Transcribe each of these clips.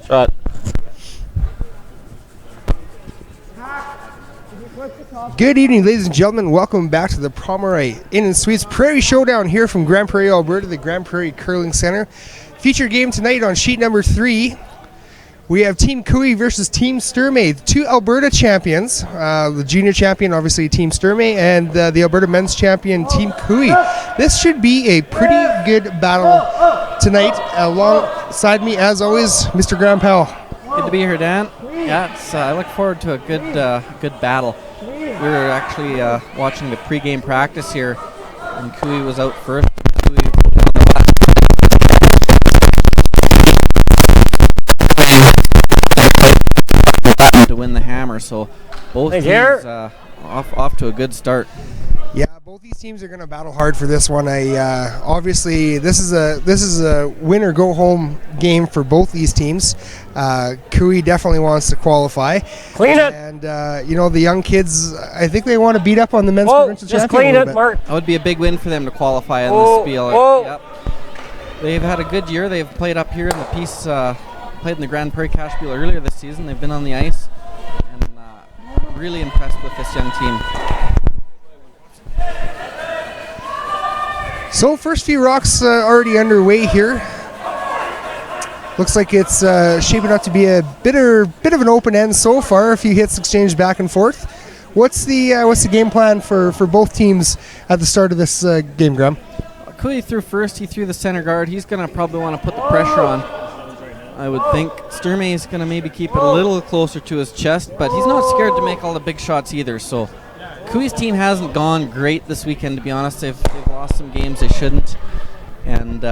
Shot. Good evening, ladies and gentlemen. Welcome back to the Pomeroy Inn and Suites Prairie Showdown here from Grande Prairie, Alberta, the Grande Prairie Curling Center. Featured game tonight on sheet number 3. We have Team Cooey versus Team Sturmay, two Alberta champions. The junior champion, obviously, Team Sturmay, and the Alberta men's champion, Team Cooey. This should be a pretty good battle tonight. Alongside me, as always, Mr. Graham Powell. Good to be here, Dan. Yeah, I look forward to a good battle. We were actually watching the pregame practice here, and Cooey was out first. Cooey to win the hammer, so both teams off to a good start. Yeah, both these teams are going to battle hard for this one. Obviously, this is a win or go home game for both these teams. Cooey definitely wants to qualify. Clean it. And the young kids, I think they want to beat up on the men's provincial just champion. Clean it, Mark. That would be a big win for them to qualify in this spiel. Yep. They've had a good year. They've played up here in the piece, played in the Grande Prairie Cash Spiel earlier this season. They've been on the ice, and really impressed with this young team. So first few rocks already underway here. Looks like it's shaping up to be a bit of an open end so far. A few hits exchanged back and forth. What's the game plan for both teams at the start of this game, Graham? Cooey threw first. He threw the center guard. He's going to probably want to put the pressure on, I would think. Sturmay is going to maybe keep it a little closer to his chest, but he's not scared to make all the big shots either. So Cooey's team hasn't gone great this weekend, to be honest. They've lost some games they shouldn't. And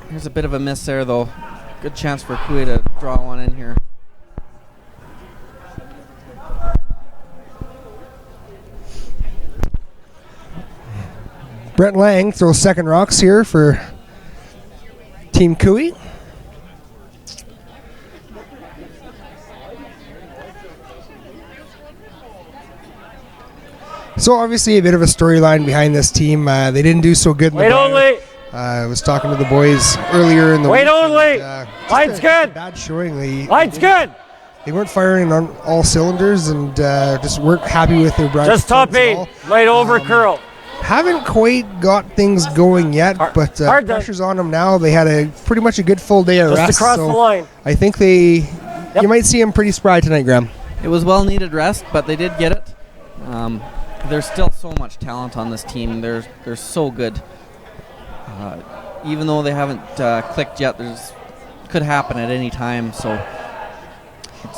here's a bit of a miss there, though. Good chance for Cooey to draw one in here. Brent Lang throws second rocks here for Team Cooey. So obviously a bit of a storyline behind this team. They didn't do so good in the only. I was talking to the boys earlier in the week. Only. Line's good. Bad showing. Line's good. They weren't firing on all cylinders and just weren't happy with their brand. Just top 8. Light over curl. Haven't quite got things going yet, but pressure's on them now. They had pretty much a good full day of rest. Just across the line. I think you might see them pretty spry tonight, Graham. It was well-needed rest, but they did get it. There's still so much talent on this team. They're so good. Even though they haven't clicked yet, could happen at any time. So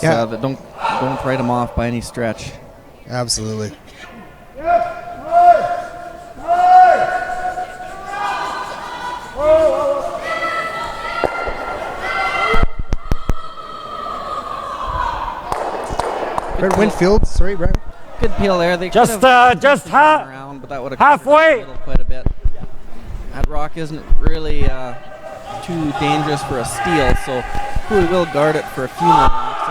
don't write them off by any stretch. Absolutely. Brent Winfield, sorry, Brent. Good peel there. They just around, but that would have halfway quite a bit. That rock isn't really too dangerous for a steal, so Cooey will guard it for a few more rocks.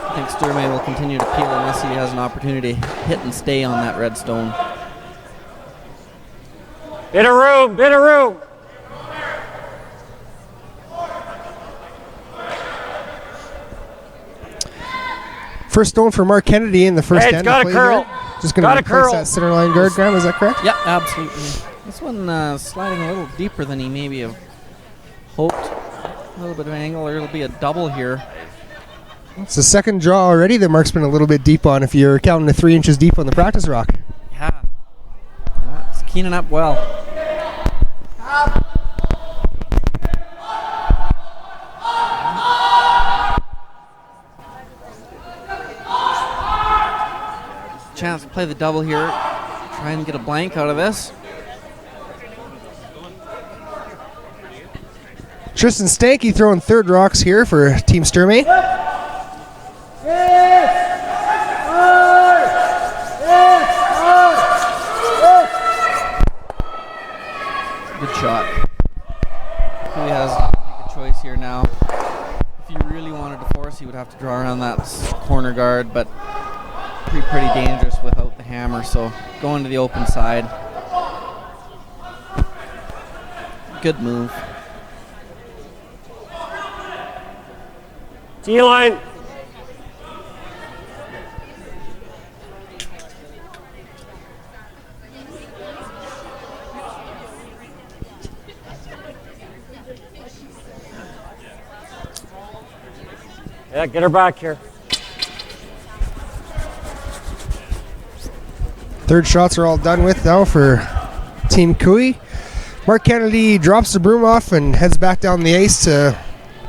I think Sturmay will continue to peel unless he has an opportunity to hit and stay on that red stone. Bit of room. First stone for Mark Kennedy in the first end. It's got a curl. Just going to replace that center line guard, Graham, is that correct? Yeah, absolutely. This one sliding a little deeper than he maybe have hoped. A little bit of an angle. There'll be a double here. It's the second draw already that Mark's been a little bit deep on if you're counting the 3 inches deep on the practice rock. Yeah. It's keening up well. Chance to play the double here. Try and get a blank out of this. Tristan Stanky throwing third rocks here for Team Sturmay. Good shot. He has to make a choice here now. If he really wanted to force, he would have to draw around that corner guard, but pretty dangerous without the hammer, so going to the open side. Good move. T-line. Yeah, get her back here. Third shots are all done with now for Team Cooey. Mark Kennedy drops the broom off and heads back down the ice to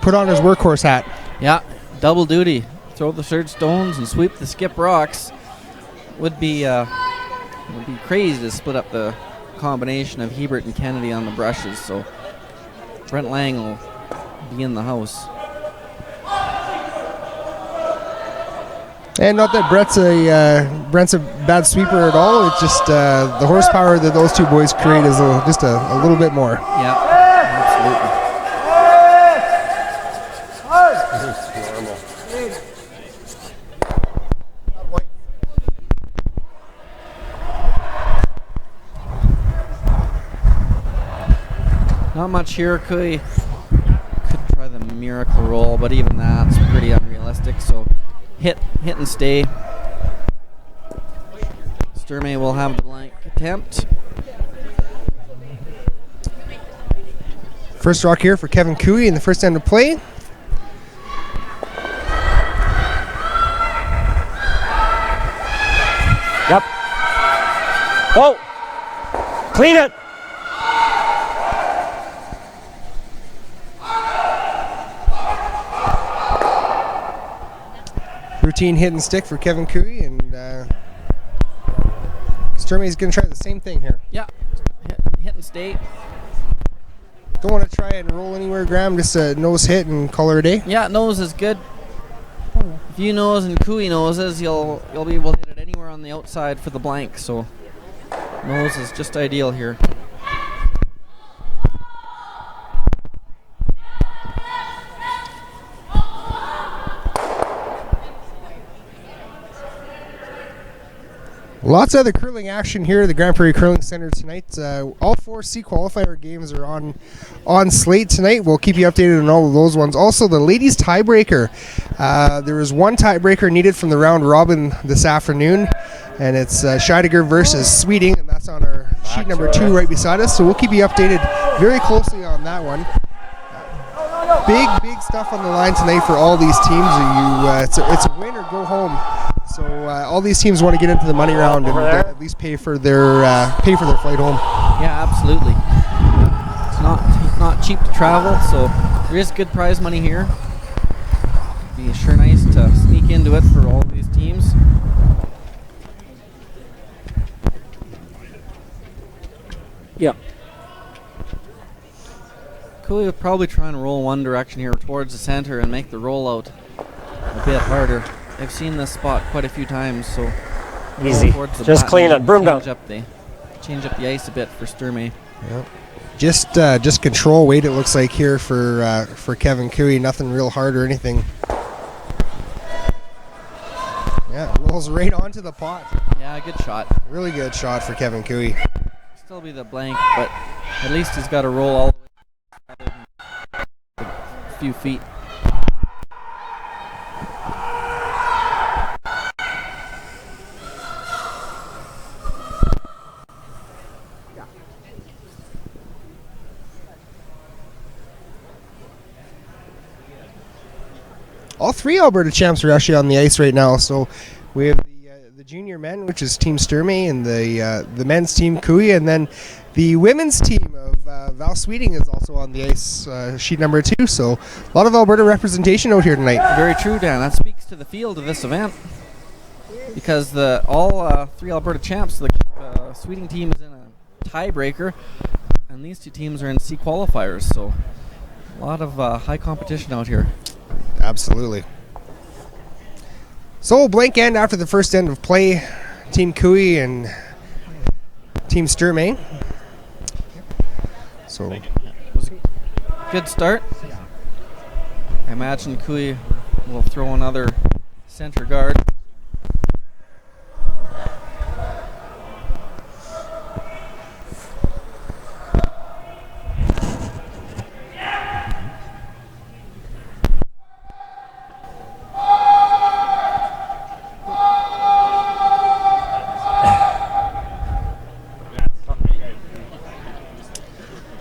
put on his workhorse hat. Yeah, double duty. Throw the third stones and sweep the skip rocks. Would be crazy to split up the combination of Hebert and Kennedy on the brushes. So Brent Lang will be in the house. And not that Brent's a bad sweeper at all. It's just the horsepower that those two boys create is just a little bit more. Yeah, absolutely. Not much here. Could try the miracle roll, but even that's pretty unrealistic. So hit and stay. Sturmay will have the blank attempt. First rock here for Kevin Cooey in the first end of play. Yep. Oh! Clean it! Routine hit and stick for Kevin Cooey, and Sturmay's going to try the same thing here. Yeah, hit and stay. Don't want to try and roll anywhere, Graham. Just a nose hit and call her a day. Yeah, nose is good. If you nose and Cooey noses, you'll be able to hit it anywhere on the outside for the blank. So nose is just ideal here. Lots of other curling action here at the Grande Prairie Curling Center tonight. All 4 C qualifier games are on slate tonight. We'll keep you updated on all of those ones. Also, the ladies tiebreaker. There was one tiebreaker needed from the round robin this afternoon, and it's Scheidegger versus Sweeting, and that's on our sheet number 2 right beside us. So we'll keep you updated very closely on that one. Big stuff on the line tonight for all these teams. It's a win or go home. So all these teams want to get into the money round and at least pay for their flight home. Yeah, absolutely. It's not cheap to travel, so there is good prize money here. Be sure nice to sneak into it for all these teams. Yeah. Cooley will probably try and roll one direction here towards the center and make the rollout a bit harder. I've seen this spot quite a few times, so easy. Just clean it. Broom down. Change up the ice a bit for Sturmay. Yep. Just control weight. It looks like here for Kevin Cooey. Nothing real hard or anything. Yeah, rolls right onto the pot. Yeah, good shot. Really good shot for Kevin Cooey. Still be the blank, but at least he's got to roll all the way rather than a few feet. All 3 Alberta champs are actually on the ice right now. So we have the junior men, which is Team Sturmay, and the men's team Cooey, and then the women's team of Val Sweeting is also on the ice, sheet number 2. So a lot of Alberta representation out here tonight. Very true, Dan. That speaks to the field of this event, because all 3 Alberta champs, the Sweeting team is in a tiebreaker, and these 2 teams are in C qualifiers. So a lot of high competition out here. Absolutely. So blank end after the first end of play. Team Cooey and Team Sturmay. So it was a good start. I imagine Cooey will throw another center guard.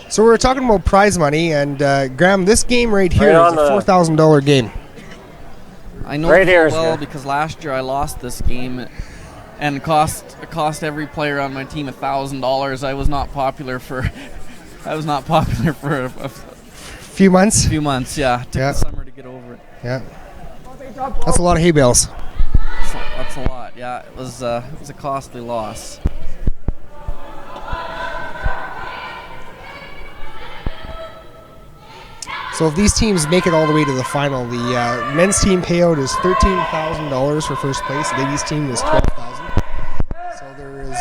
So we're talking about prize money, and Graham, this game right here Right is a $4,000 game. I know Right here, well sir. because last year I lost this game, and it cost every player on my team $1,000. I was not popular for a Few months. few months. Yeah, took Yeah. the summer to get over it. Yeah. That's a lot of hay bales. That's a lot. Yeah, it was a costly loss. So if these teams make it all the way to the final, the men's team payout is $13,000 for first place. The ladies team is $12,000. So there is, like we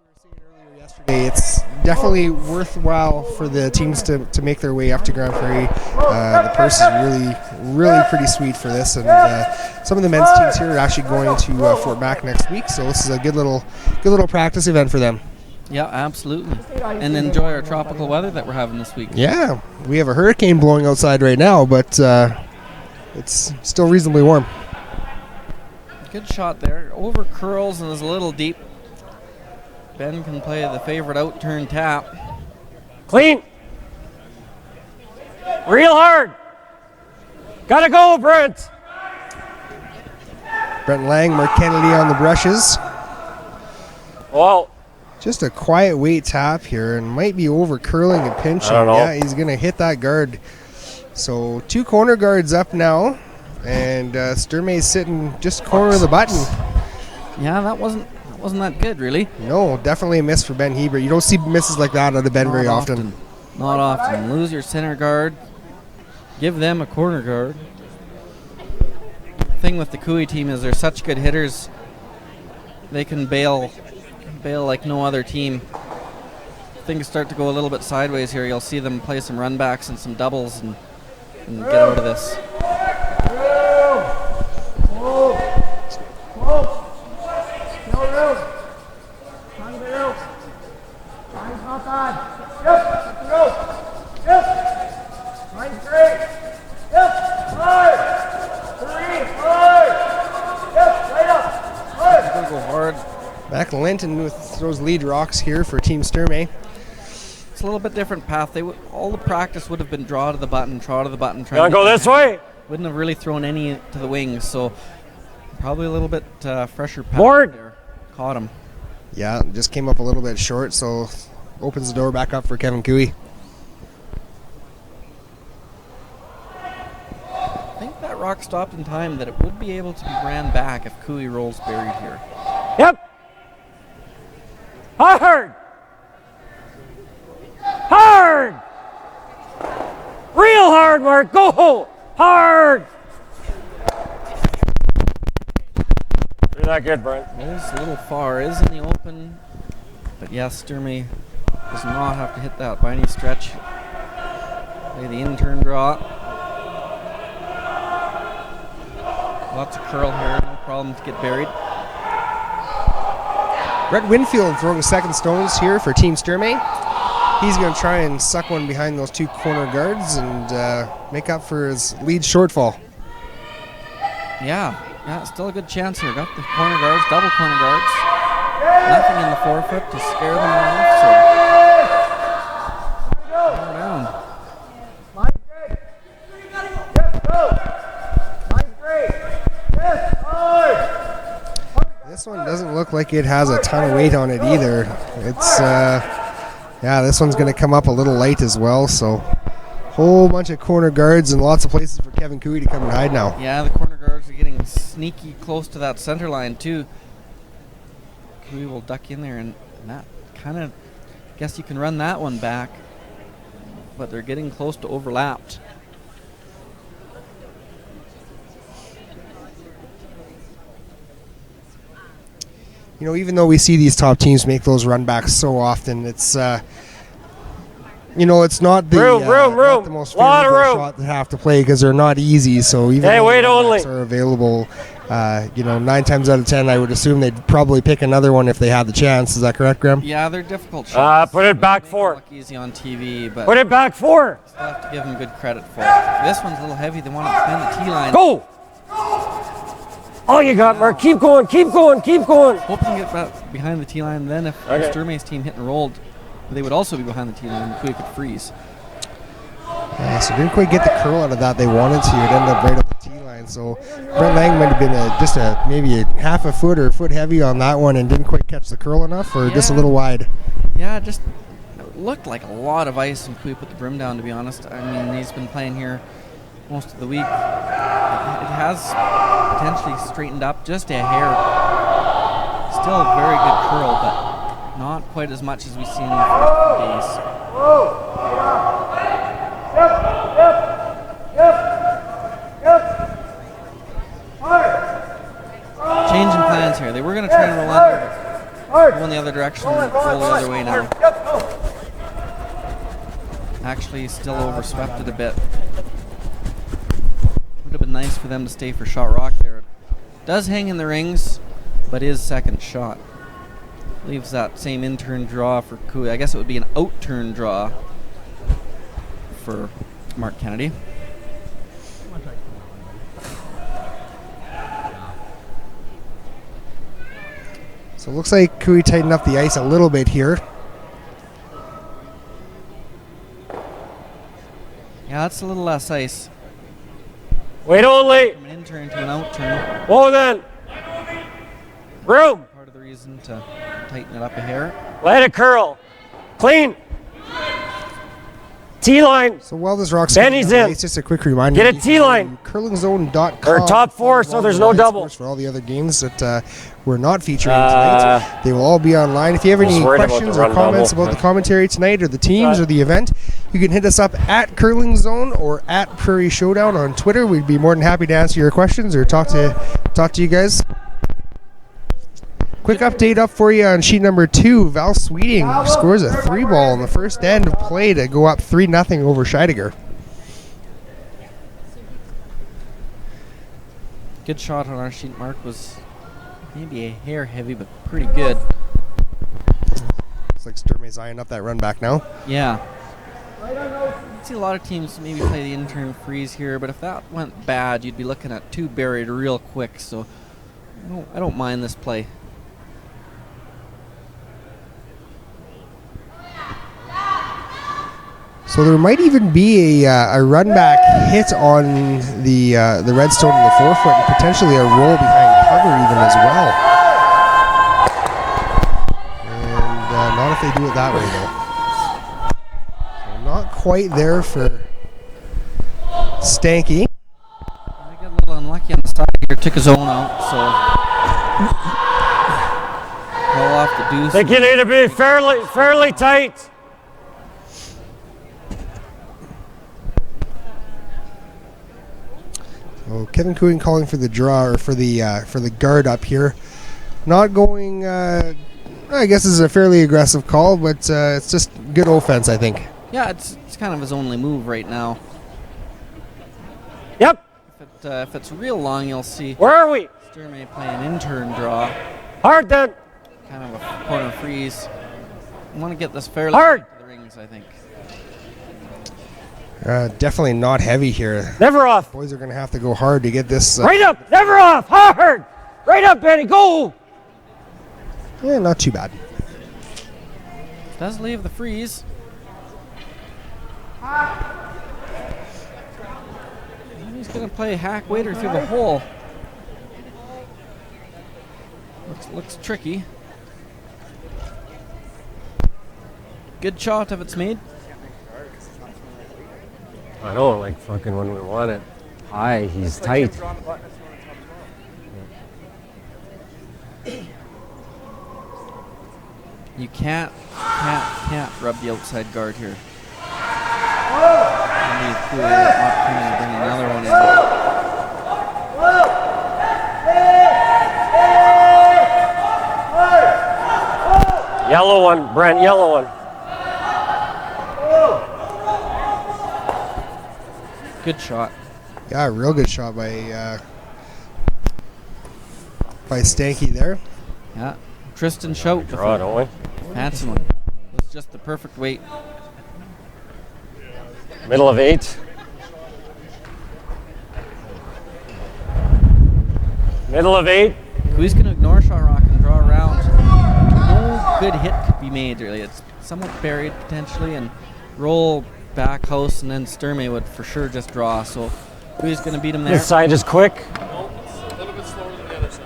were saying earlier yesterday, it's definitely worthwhile for the teams to make their way up to Grande Prairie. The purse is really pretty sweet for this, and some of the men's teams here are actually going to Fort Mac next week. So this is a good little practice event for them. Yeah, absolutely. And enjoy our tropical weather that we're having this week. Yeah, we have a hurricane blowing outside right now, but it's still reasonably warm. Good shot there. Over curls and is a little deep. Ben can play the favorite out-turn tap. Clean. Real hard. Gotta go, Brent. Brent Lang, Mark Kennedy on the brushes. Well, Just a quiet weight tap here, and might be over curling and pinching. I don't know. Yeah, he's going to hit that guard. So 2 corner guards up now, and Sturmay's sitting just corner of the button. Yeah, that wasn't that good, really. No, definitely a miss for Ben Hebert. You don't see misses like that out of Ben very often. Not often. Lose your center guard. Give them a corner guard. Thing with the Cooey team is they're such good hitters. They can bail like no other team. Things start to go a little bit sideways here. You'll see them play some runbacks and some doubles and get out of this. Go hard. Back Linton with those lead rocks here for Team Sturmay. It's a little bit different path. All the practice would have been draw to the button. gotta Trying go this way. Wouldn't have really thrown any to the wings, so probably a little bit fresher path Board. there. Caught him. Yeah, just came up a little bit short, so opens the door back up for Kevin Cooey. I think that rock stopped in time that it would be able to be ran back if Cooey rolls buried here. Yep. Hard. Hard. Real hard, Mark. Go. Hard. You're not good, Brent. Rolls a little far. Is in the open. But yes, Sturmay does not have to hit that by any stretch. Play the in-turn draw. Lots of curl here. No problem to get buried. Brett Winfield throwing second stones here for Team Sturmay. He's going to try and suck one behind those 2 corner guards and make up for his lead shortfall. Yeah, still a good chance here. Got the corner guards, double corner guards. Nothing in the forefoot to scare them off. So down. This one doesn't look like it has a ton of weight on it either. It's, this one's going to come up a little light as well. So whole bunch of corner guards and lots of places for Kevin Cooey to come and hide now. Yeah, the corner guards are getting sneaky close to that center line too. Cooey will duck in there, and that kind of, guess you can run that one back, but they're getting close to overlapped. You know, even though we see these top teams make those run backs so often, it's it's not the not the most Lot of favorable room. shot to have to play because they're not easy. So even Hey, though wait the run backs only. are available, 9 times out of 10, I would assume they'd probably pick another one if they had the chance. Is that correct, Graham? Yeah, they're difficult shots. Put it back They four. look easy on TV, but Put it back 4. still have to give them good credit for it. This one's a little heavy. They want to defend the T line. Go. All you got, Mark. Keep going. Hoping to get back behind the T line. Then if Okay. Sturmay's team hit and rolled, they would also be behind the tee line. Kui could freeze. Yeah, so didn't quite get the curl out of that they wanted to. It ended up right up the tee line. So Brent Lang might have been maybe a half a foot or a foot heavy on that one and didn't quite catch the curl enough, or just a little wide. Yeah, just looked like a lot of ice when Kui put the brim down, to be honest. I mean, he's been playing here most of the week. It has potentially straightened up just a hair. Still a very good curl, but not quite as much as we've seen in the first few days. Changing plans here. They were going to try and roll under, but go in the other direction and roll the other way now. Actually, still overswept it a bit. Would have been nice for them to stay for shot rock there. It does hang in the rings, but is second shot. Leaves that same in-turn draw for Kui. I guess it would be an out-turn draw for Mark Kennedy. So it looks like Kui tightened up the ice a little bit here. Yeah, that's a little less ice. Wait only. From an in-turn to an out-turn. Whoa then. Room. Part of the reason to tighten it up a hair. Let it curl. Clean. T-line. So while this rock's Benny's in. ice, just a quick reminder. Get a T-line. Curlingzone.com. Or top four, so there's no double. For all the other games that we're not featuring tonight. They will all be online. If you have any questions or comments about the commentary tonight or the teams or the event, you can hit us up at Curling Zone or at Prairie Showdown on Twitter. We'd be more than happy to answer your questions or talk to you guys. Quick update up for you on sheet number 2. Val Sweeting scores a 3-ball in the first end of play to go up 3-0 over Scheidegger. Good shot on our sheet. Mark was maybe a hair heavy, but pretty good. Looks like Sturmay's eyeing up that run back now. Yeah. I see a lot of teams maybe play the intern freeze here, but if that went bad, you'd be looking at 2 buried real quick. So I don't mind this play. So there might even be a run back hit on the redstone in the forefoot and potentially a roll behind cover even as well. And not if they do it that way though. So not quite there for Stanky. I got a little unlucky on the side here. Took his own out, so roll off the deuce. I think you need to be fairly tight. So Kevin Coogan calling for the draw or for the guard up here. Not going. I guess this is a fairly aggressive call, but it's just good offense, I think. Yeah, it's kind of his only move right now. Yep. If it's real long, you'll see Where are we? Sturmay play an in-turn draw. Hard then. Kind of a corner freeze. I want to get this fairly Hard. to the rings, I think. Definitely not heavy here. Never off. Boys are going to have to go hard to get this. Right up. Never off. Hard. Right up, Benny. Go. Yeah, not too bad. Does leave the freeze. And he's going to play hack waiter through the hole. Looks tricky. Good shot if it's made. I know, like fucking when we want it. High, he's tight. You can't rub the outside guard here. Maybe cool opportunity to bring another one in. Yellow one, Brent, yellow one. Good shot. Yeah, real good shot by Stanky there. Yeah. Tristan Shout. Draw, don't we? Handsome one. It's just the perfect weight. Middle of 8. Middle of 8. Kui's going to ignore shot rock and draw around. No good hit could be made, really. It's somewhat buried potentially, and roll back house, and then Sturmay would for sure just draw. So who's going to beat him there? This side is quick. No, it's a little bit slower than the other side.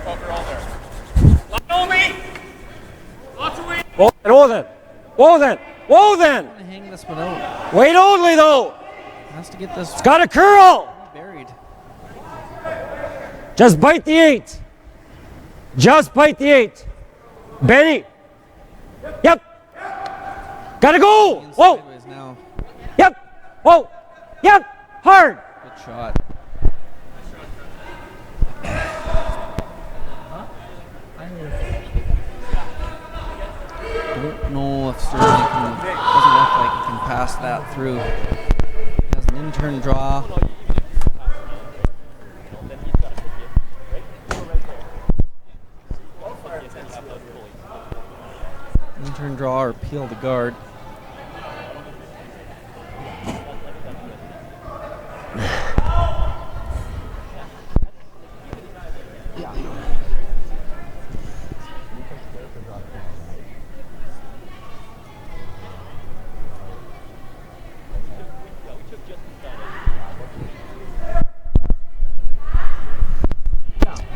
Fucker all there. Let go me! Lots of weight! Whoa then. Whoa then. Whoa then. Trying to hang this one out. Wait only though. Has to get this It's got a curl. buried. Just bite the 8. Just bite the 8. Benny. Yep. Gotta go. Whoa. Sideways now. Yep. Whoa. Yep. Hard. Good shot. Don't know if Sturmay doesn't look like he can pass that through. Has an in-turn draw. In-turn draw or peel the guard.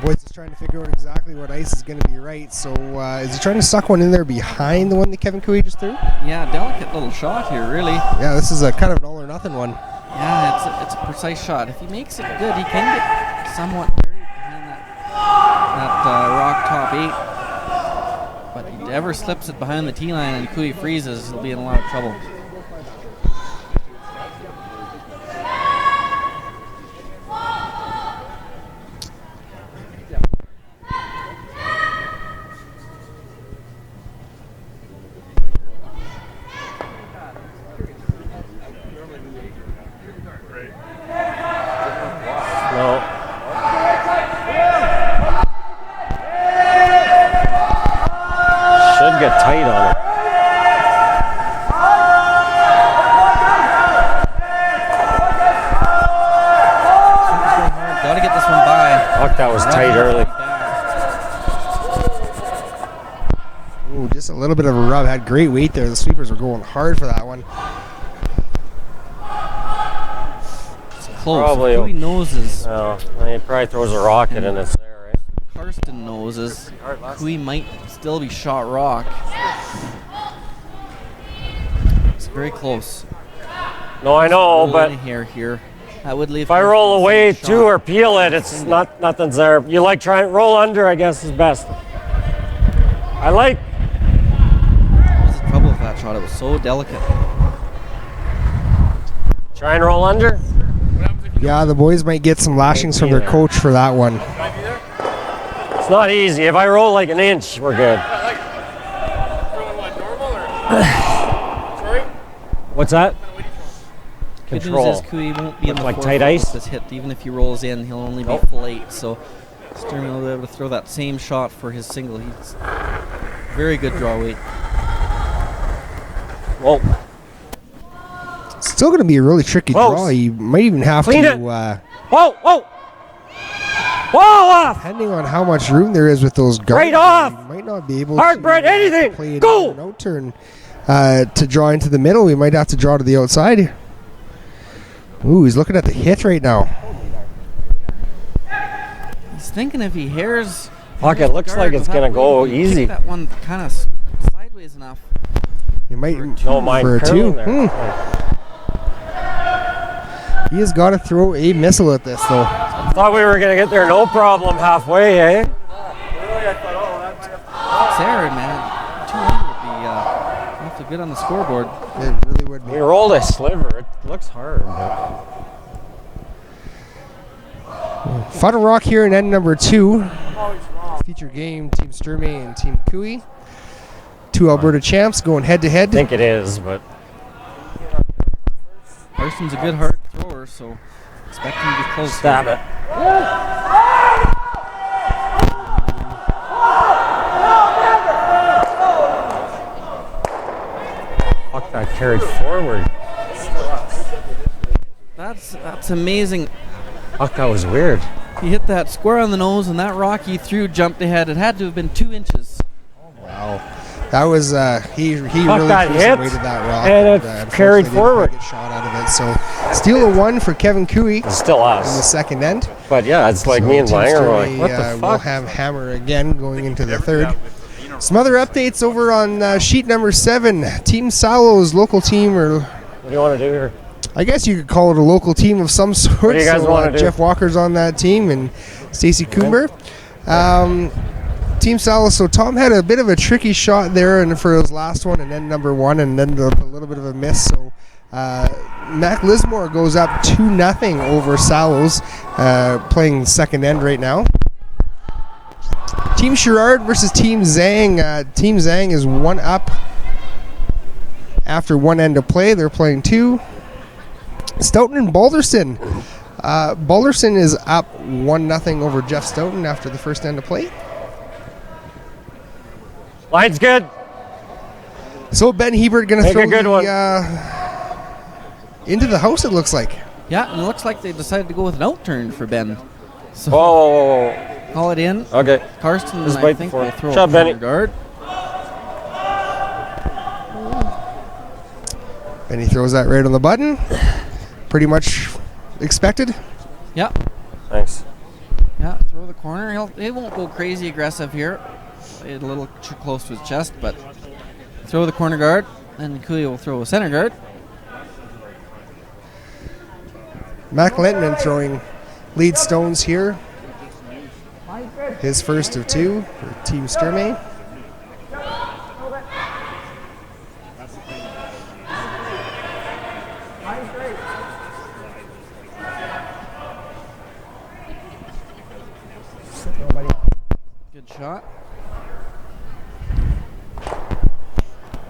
Boys is trying to figure out exactly what ice is going to be right. So is he trying to suck one in there behind the one that Kevin Cooey just threw? Yeah, delicate little shot here, really. Yeah, this is a kind of an all or nothing one. Yeah, it's a precise shot. If he makes it good, he can get somewhat buried behind that rock top 8. But if he ever slips it behind the tee line and Cooey freezes, he'll be in a lot of trouble. No. Should get tight on it. Gotta get this one by. Fuck, that was tight early. Ooh, just a little bit of a rub. Had great weight there. The sweepers were going hard for that one. Close. Probably. Cooey noses. Well, he probably throws a rocket and it's there, right? Karsten noses. Cooey might still be shot rock. It's very close. No, I know, but In here. That would leave. if I roll away too or peel it, it's nothing's there. You like trying roll under, I guess is best. I like. What was the trouble with that shot? It was so delicate. Try and roll under. Yeah, the boys might get some lashings from their coach for that one. It's not easy. If I roll like an inch, we're good. Throwing what, normal or? Sorry? What's that? Good Control. news is Cooey won't be in the Like fourth tight hole ice? with this hit. Even if he rolls in, he'll only be full 8. So Sturmay will be able to throw that same shot for his single. He's very good draw weight. Whoa. Still going to be a really tricky Close. draw. You might even have Clean to, it. Whoa, whoa. Whoa, off. depending on how much room there is with those guards, Right off. you might not be able Hard to bread, anything. play it Go. in an out turn to draw into the middle. We might have to draw to the outside. Ooh, he's looking at the hit right now. He's thinking if he hairs. Fuck, it looks like it's gonna go easy. That one kind of sideways enough. You might No mind for a two. curling there. He has got to throw a missile at this though. Thought we were gonna get there no problem halfway, eh? It's there, man. 200 would be awfully good on the scoreboard. It really would be. We rolled a sliver. It looks hard. But Final rock here in end number 2. Feature game, Team Sturmay and Team Cooey. 2 Alberta champs going head to head. I think it is, but Carson's a good hard thrower, so expect him to be close. stab it. Fuck that carried forward. That's amazing. Fuck, that was weird. He hit that square on the nose, and that rock he threw jumped ahead. It had to have been 2 inches. Wow. That was, he really threw that some hit, weight at that rock. and it unfortunately carried didn't forward. Get shot out of it. So, steal a 1 for Kevin Cooey It's still in the us. second end. But yeah, it's like So me and Team Langer were Sturmay, like, what the We'll fuck? have Hammer again going into the third. Some other updates over on sheet number 7. Team Salo's local team, or What do you want to do here? I guess you could call it a local team of some sort. What do you guys So, wanna do? Jeff Walker's on that team and Stacy Coomber. Team Salo, so Tom had a bit of a tricky shot there and for his last one, and then number 1, and then a little bit of a miss. So Mac Lismore goes up 2-0 over Salos, playing second end right now. Team Sherrard versus Team Zhang. Team Zhang is 1 up after 1 end of play. They're playing 2. Stoughton and Balderson. Balderson is up 1-0 over Jeff Stoughton after the first end of play. Line's good. So Ben Hebert going to Make throw a good one. Into the house, it looks like. Yeah, and it looks like they decided to go with an out-turn for Ben. So Whoa. call it in. Okay. Karsten, Just I wait think, for will it. throw Shove, a Benny. corner guard. And he throws that right on the button. Pretty much expected. Yeah, Thanks. yeah, throw the corner. He won't go crazy aggressive here. A little too close to his chest, but throw the corner guard, and Kuya will throw a center guard. Mac Lentman throwing lead stones here. His first of 2 for Team Sturmay. Good shot.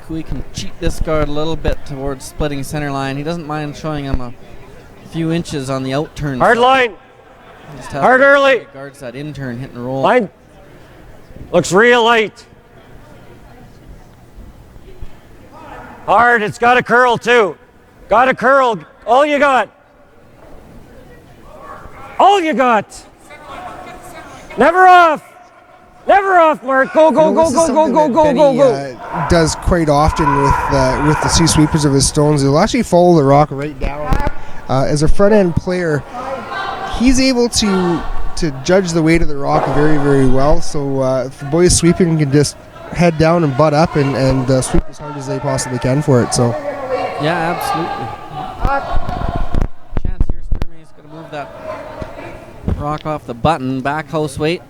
Kui can cheat this guard a little bit towards splitting center line. He doesn't mind showing him a few inches on the out turn. Hard line. Just have Hard to early. guards that in turn, hit and roll. Line looks real light. Hard. It's got a curl too. Got a curl. All you got. All you got. Never off. Never off, Mark. Go, go, go, go, go, go, go, go, go. Does quite often with the 2 sweepers of his stones. He'll actually follow the rock right down. As a front end player, he's able to judge the weight of the rock very, very well. So if the boys sweeping can just head down and butt up and sweep as hard as they possibly can for it. So Yeah, absolutely. Chance here, Sturmay is going to move that rock off the button. Back house weight.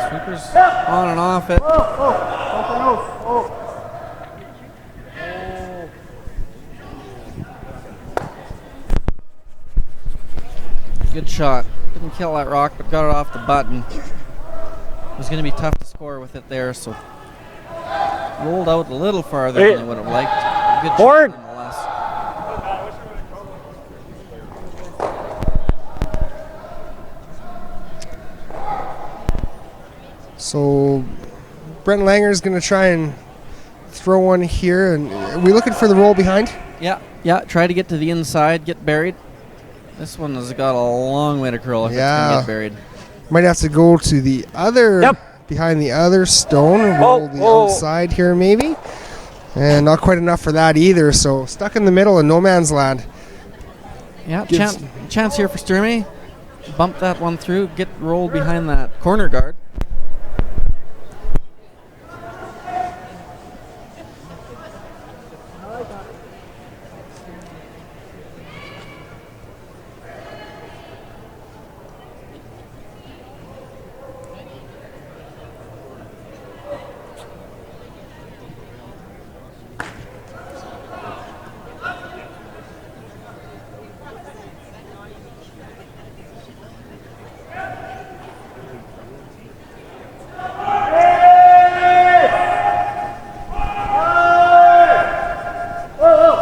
Sweepers on and off it. Good shot. Didn't kill that rock, but got it off the button. It was going to be tough to score with it there, so rolled out a little farther than they would have liked. Good Forward. shot nonetheless. So Brent Langer's going to try and throw one here. And are we looking for the roll behind? Yeah, try to get to the inside, get buried. This one has got a long way to curl if it's going to get buried. Might have to go to the other, behind the other stone, and roll the outside here maybe. And not quite enough for that either, so stuck in the middle in no man's land. Yeah, chance here for Sturmay. Bump that one through, get rolled behind that corner guard.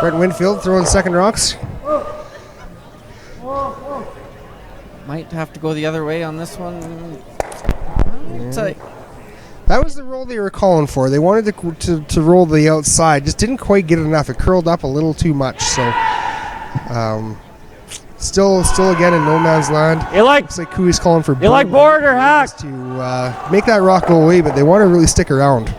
Brent Winfield throwing second rocks. Might have to go the other way on this one. That was the roll they were calling for. They wanted to roll the outside, just didn't quite get enough. It curled up a little too much. So, still again in no man's land. Looks like Cooey's calling for. You like board or hack? To make that rock go away, but they want to really stick around.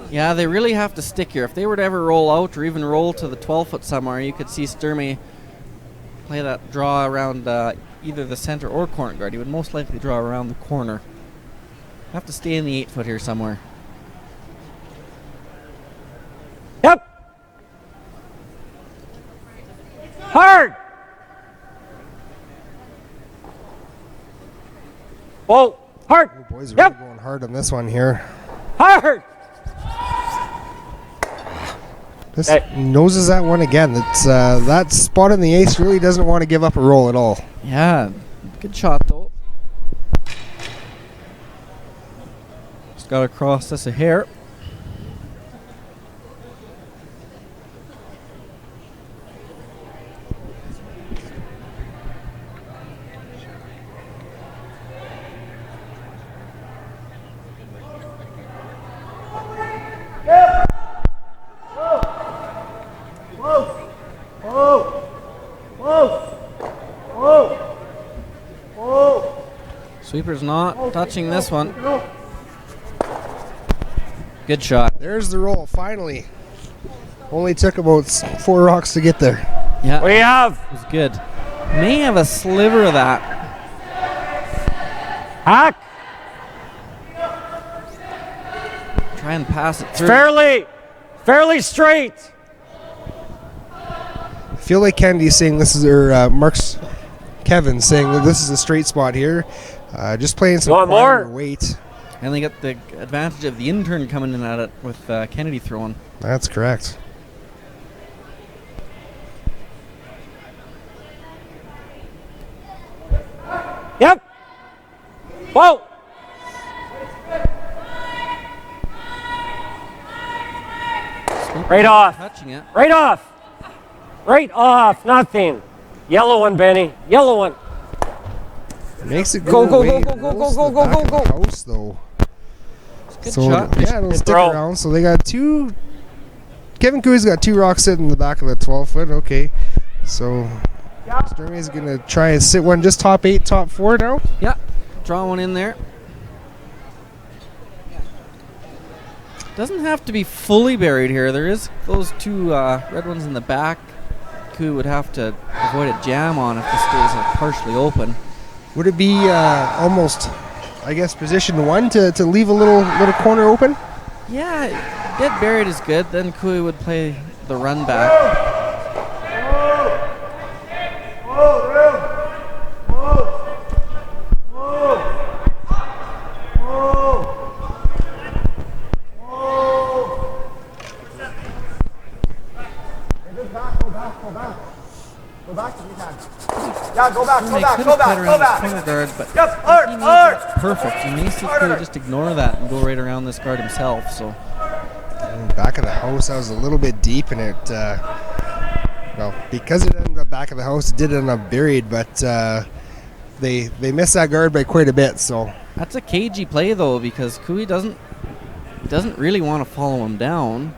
Yeah, they really have to stick here. If they were to ever roll out or even roll to the 12-foot somewhere, you could see Sturmay play that draw around either the center or corner guard. He would most likely draw around the corner. Have to stay in the 8-foot here somewhere. Yep. Hard. Whoa. Hard. Oh, boys are really going hard on this one here. Hard. This noses that one again. It's that spot in the ace really doesn't want to give up a roll at all. Yeah, good shot though. Just got to cross this a hair. Sweeper's not touching this one. Good shot. There's the roll, finally. Only took about 4 rocks to get there. Yeah, We have. it was good. May have a sliver of that. Hack. Try and pass it through. Fairly straight. I feel like Kennedy's saying this is, or Kevin saying that this is a straight spot here. Just playing some Want quieter more? weight. And they get the advantage of the intern coming in at it with Kennedy throwing. That's correct. Yep. Whoa. Right off. Touching it. Right off. Right off. Nothing. Yellow one, Benny. Yellow one. Makes it Go, go go, away. go, go, go, Goes go, to the go, back go, of go. the house, though. Good So, shot. yeah, it'll Good stick throw. around. So they got 2. Kevin Cooey's got 2 rocks sitting in the back of the 12-foot. Okay. So Sturmay's going to try and sit one just top 8, top 4 now. Yeah, draw one in there. Doesn't have to be fully buried here. There is those 2 red ones in the back. Cooey would have to avoid a jam on if this stays partially open. Would it be almost, I guess, position 1 to leave a little corner open? Yeah, dead buried is good. Then Cooey would play the run back. Yeah, go back. Corner guard, but Yep, hard. perfect. He may see Cooey just ignore that and go right around this guard himself. So Back of the house, that was a little bit deep, and it, well, because it ended up back of the house, it did end up buried, but they missed that guard by quite a bit. So that's a cagey play though, because Cooey doesn't really want to follow him down.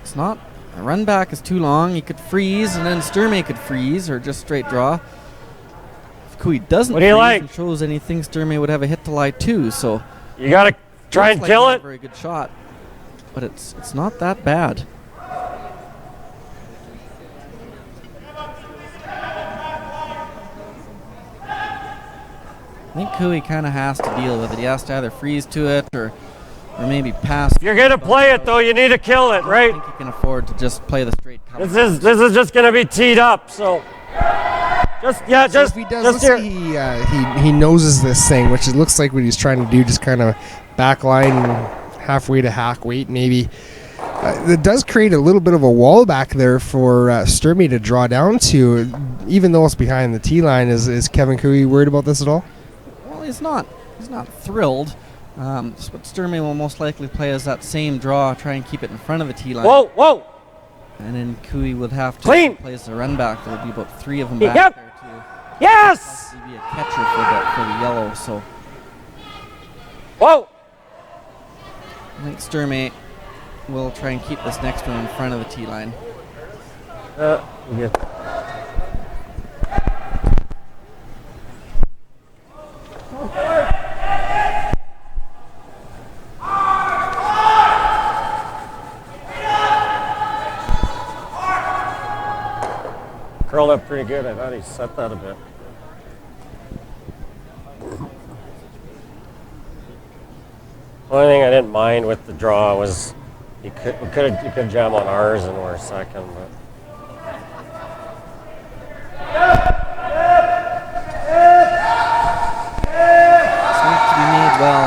It's not. A run back is too long. He could freeze, and then Sturmay could freeze, or just straight draw. If Cooey doesn't What do you freeze like? and shows anything, Sturmay would have a hit to lie too. So You gotta try and looks like kill not a it. very good shot, but it's not that bad. I think Cooey kind of has to deal with it. He has to either freeze to it or maybe pass. If you're gonna play it though, you need to kill it, I right? think he can afford to just play the straight cover. This is just gonna be teed up. So just if he does, let's here. say he noses this thing, which it looks like what he's trying to do, just kind of backline halfway to hack weight maybe. It does create a little bit of a wall back there for Sturmay to draw down to, even though it's behind the tee line. Is Kevin Cooey worried about this at all? Well, he's not thrilled. What Sturmay will most likely play is that same draw, try and keep it in front of the tee line. Whoa, whoa. And then Cooey would have to Clean. play as a run back. There would be about 3 of them back Yep. there to Yes. possibly be a catcher for the yellow. So Whoa. I think Sturmay will try and keep this next one in front of the tee line. Yeah. Curled up pretty good. I thought he set that a bit. Only thing I didn't mind with the draw was you could jam on ours and we're second, but Seems to be made well.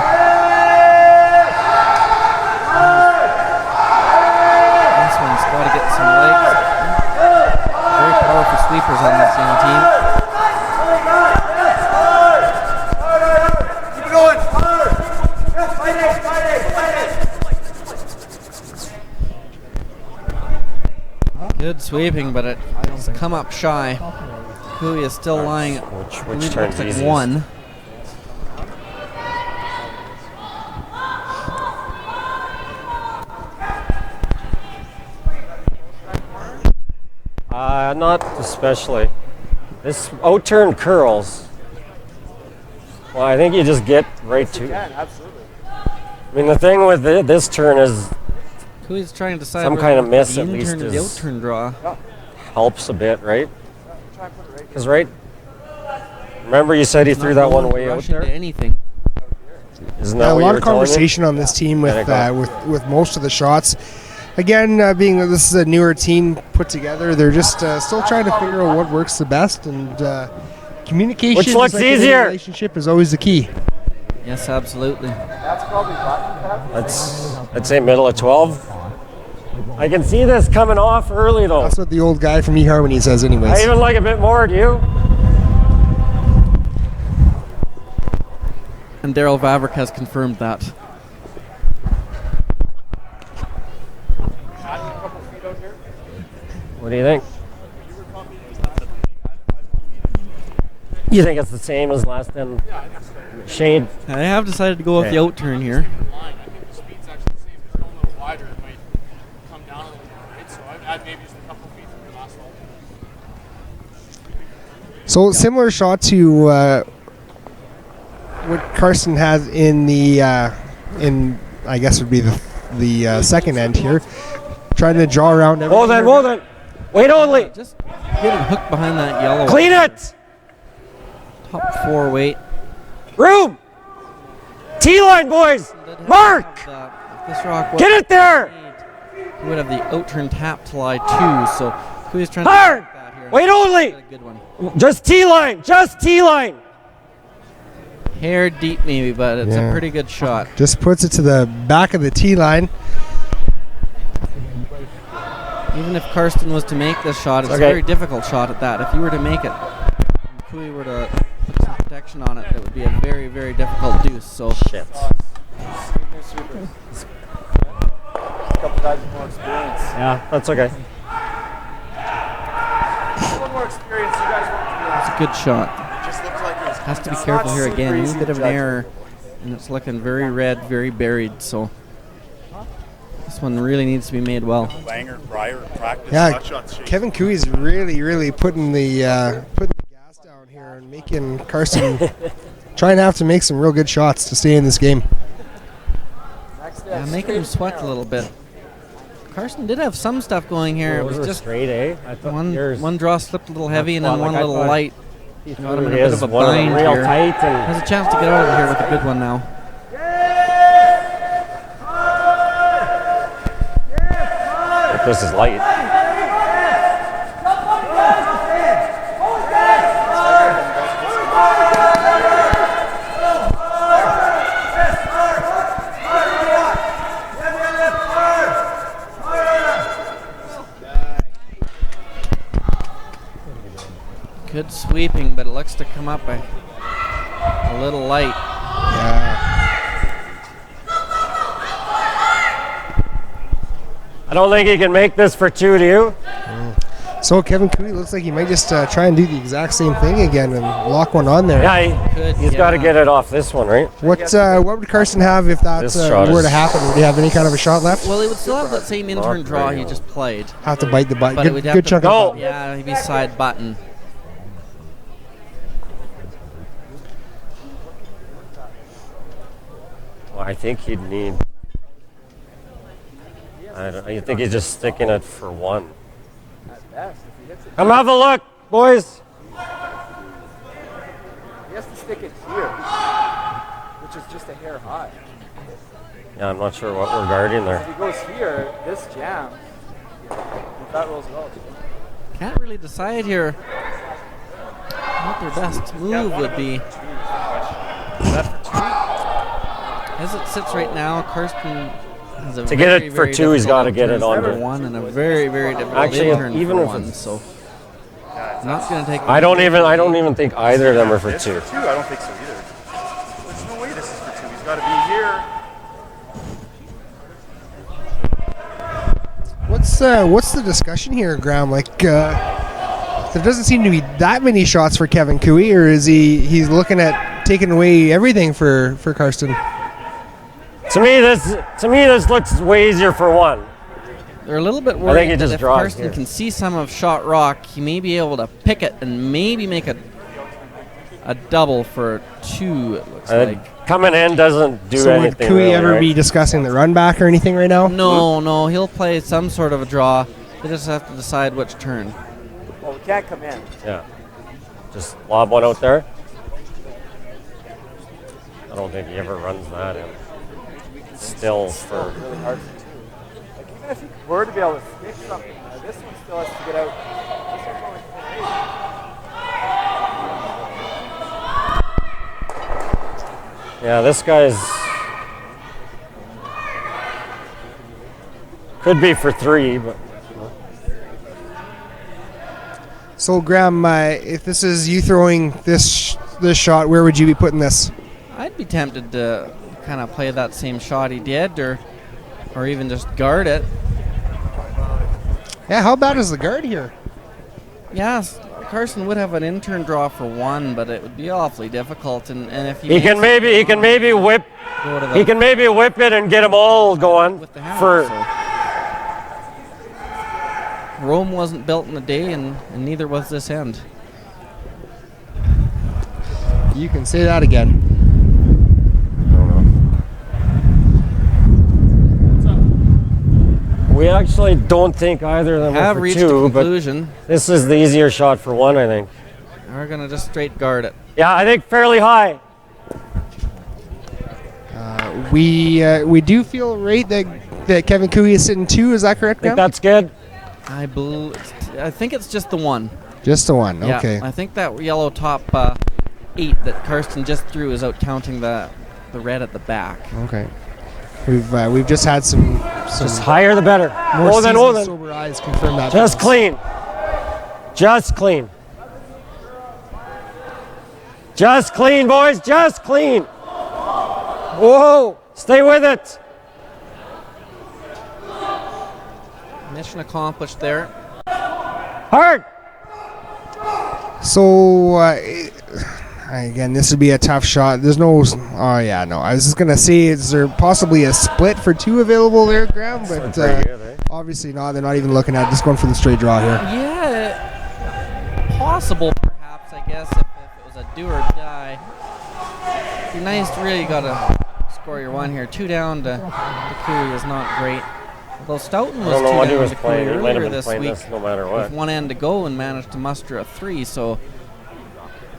This one's got to get some legs. Very powerful sweepers on this young team. Keep it going. Good sweeping, but it's come up shy. Cooey is still lying. which turns at easiest? 1. Not especially. This out-turn curls. Well, I think you just get right to it. Absolutely. I mean, the thing with this turn is Cooey's trying to decide Some whether kind of to miss the at least in-turn or the is- out-turn draw. helps a bit, right? Because remember you said he threw that one way out Rush into there? anything. Isn't Yeah, that a what lot you were of telling me? conversation on this team Yeah, they with most of the shots. Again, being that this is a newer team put together, they're just still trying to figure out what works the best, and communication, Which looks just like in any easier. relationship, is always the key. Yes, absolutely. I'd say middle of 12. I can see this coming off early though. That's what the old guy from eHarmony says, anyways. I even like a bit more, do you? And Daryl Vavrick has confirmed that. What do you think? You think it's the same as last time? Shade? I have decided to go with the out turn here. The speed's actually the same. If it's going a little wider, it might come down a little more, right? So I'd add maybe just a couple feet from your last hole. So similar shot to what Karsten has in the in I guess would be the second end here, trying to draw around. Hold on. Wait only. Just get it hooked behind that yellow. Clean it. Top 4 weight. Room. T-line, boys. Mark. If this rock was Get it there. made, he would have the out turn tap to lie 2. So Cooey's trying Hard. to get that here. Wait only. Got a good one. Just T-line. Just T-line. Hair deep maybe, but it's Yeah. a pretty good shot. Just puts it to the back of the tee line. Even if Karsten was to make this shot, it's Okay. a very difficult shot at that. If you were to make it, and Cooey were to put some protection on it, that would be a very, very difficult deuce. So Shit. couple guys with more experience. Yeah, that's okay. A little more experience. You guys won't it's a good shot. It just looks like it was Has to be coming down. careful Not here super again. A easy little bit to of an judge. error, and it's looking very red, very buried. So this one really needs to be made well. Langer, Breyer, practice, Yeah, hot shots, shake. Kevin Cooey's really putting the gas down here and making Karsten trying to have to make some real good shots to stay in this game. Making him sweat a little bit. Karsten did have some stuff going here. It was just straight, eh? I thought yours. one draw slipped a little heavy and then Like one I little thought light. He Got him threw in a bit his of a one of them bind real here. tight and Has a chance to get out of here with a good one now. Hope this is light. Good sweeping, but it looks to come up a little light. Yeah. I don't think he can make this for 2, do you? So Kevin Cooey looks like he might just try and do the exact same thing again and lock one on there. Yeah, he's got to get it off this one, right? What would Karsten have if that This shot were to is- happen? Would he have any kind of a shot left? Well, he would still have that same intern draw he just played. Have to bite the button. But it would have Good to- chunk No. of button. Yeah, he'd be side button. Well, I think he'd need. I think he's just sticking it for 1. Come have a look, boys. He has to stick it here, which is just a hair high. Yeah, I'm not sure what we're guarding If there. he goes here, this jams. If that rolls well. Can't really decide here what their best move would be. As it sits right now, Karsten has a To get very, it for very 2, he's got to difficult get it turn under. for 1 and a very, very difficult Actually, intern even for if 1. it's- So not going to take. I don't even think either of them are for 2. Two? I don't think so either. There's no way this is for 2. He's got to be here. What's the discussion here, Graham? Like, there doesn't seem to be that many shots for Kevin Cooey, or is he's looking at taking away everything for Karsten? To me, this looks way easier for 1. They're a little bit he worried that just if draws Karsten here. can see some of shot rock, he may be able to pick it and maybe make a double for 2. It looks like. Coming in doesn't do So would anything. Cooey really, ever right? be discussing the run back or anything right now? No, he'll play some sort of a draw. They just have to decide which turn. Well, we can't come in. Yeah. Just lob one out there. I don't think he ever runs that in. Still for. Really hard for 2. Like, even if he were to be able to stick something, this one still has to get out. This one's only 4-8. Yeah, this guy's. Could be for 3, but. So, Graham, if this is you throwing this shot, where would you be putting this? I'd be tempted to kind of play that same shot he did, or even just guard it. Yeah, how bad is the guard here? Yes, Karsten would have an intern draw for 1, but it would be awfully difficult. And if He can maybe whip. go to the, He can maybe whip it and get them all going with the hammer. for. So. Rome wasn't built in a day, and neither was this end. You can say that again. We actually don't think either of them Have are for reached 2, a but conclusion. this is the easier shot for 1, I think. We're gonna just straight guard it. Yeah, I think fairly high. We do feel right that Kevin Cooey is sitting 2. Is that correct, I think Graham? that's good. I think it's just the 1. Just the 1. Yeah, Okay. I think that yellow top 8 that Karsten just threw is out counting the red at the back. Okay. We've just had some Just higher the better. more More than seasoned, sober eyes confirm that. Just for us. clean. Just clean. Just clean, boys. Just clean. Whoa. Stay with it. Mission accomplished there. Hard. So again, this would be a tough shot. There's no. Oh yeah, no. I was just gonna say, is there possibly a split for 2 available there, Graham? But pretty good, eh? obviously not. They're not even looking at it. Just going for the straight draw here. Yeah, possible perhaps, I guess, if it was a do or die. It'd be nice to really gotta score your 1 here. 2 down to Cooey is not great. Although Stoughton I was don't know 2 what he down was to Cooey playing. He might have earlier been this playing week this no matter what. with 1 end to go and managed to muster a 3. So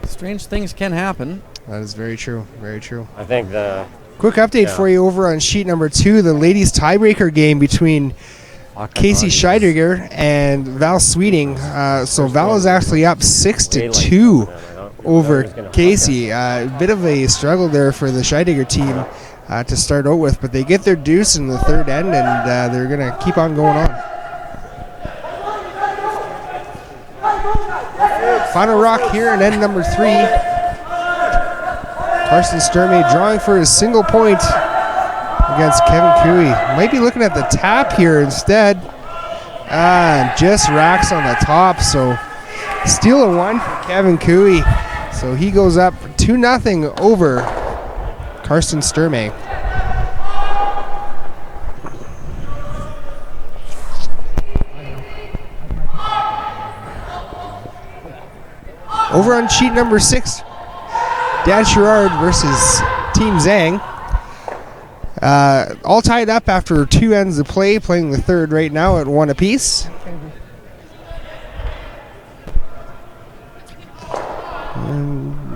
strange things can happen. That is very true. Very true. I think the Quick update Yeah. for you over on sheet number 2, the ladies tiebreaker game between Casey Scheidegger and Val Sweeting. So Val is actually up 6-2 over Casey. A bit of a struggle there for the Scheidegger team to start out with, but they get their deuce in the 3rd end, and they're going to keep on going on. Final rock here in end number 3. Karsten Sturmay drawing for his single point against Kevin Cooey. Might be looking at the tap here instead. Just racks on the top, so steal of 1 for Kevin Cooey. So he goes up 2-0 over Karsten Sturmay. Over on sheet number 6, Dan Sherrard versus Team Zhang. All tied up after 2 ends of play, playing the third right now at 1 apiece. And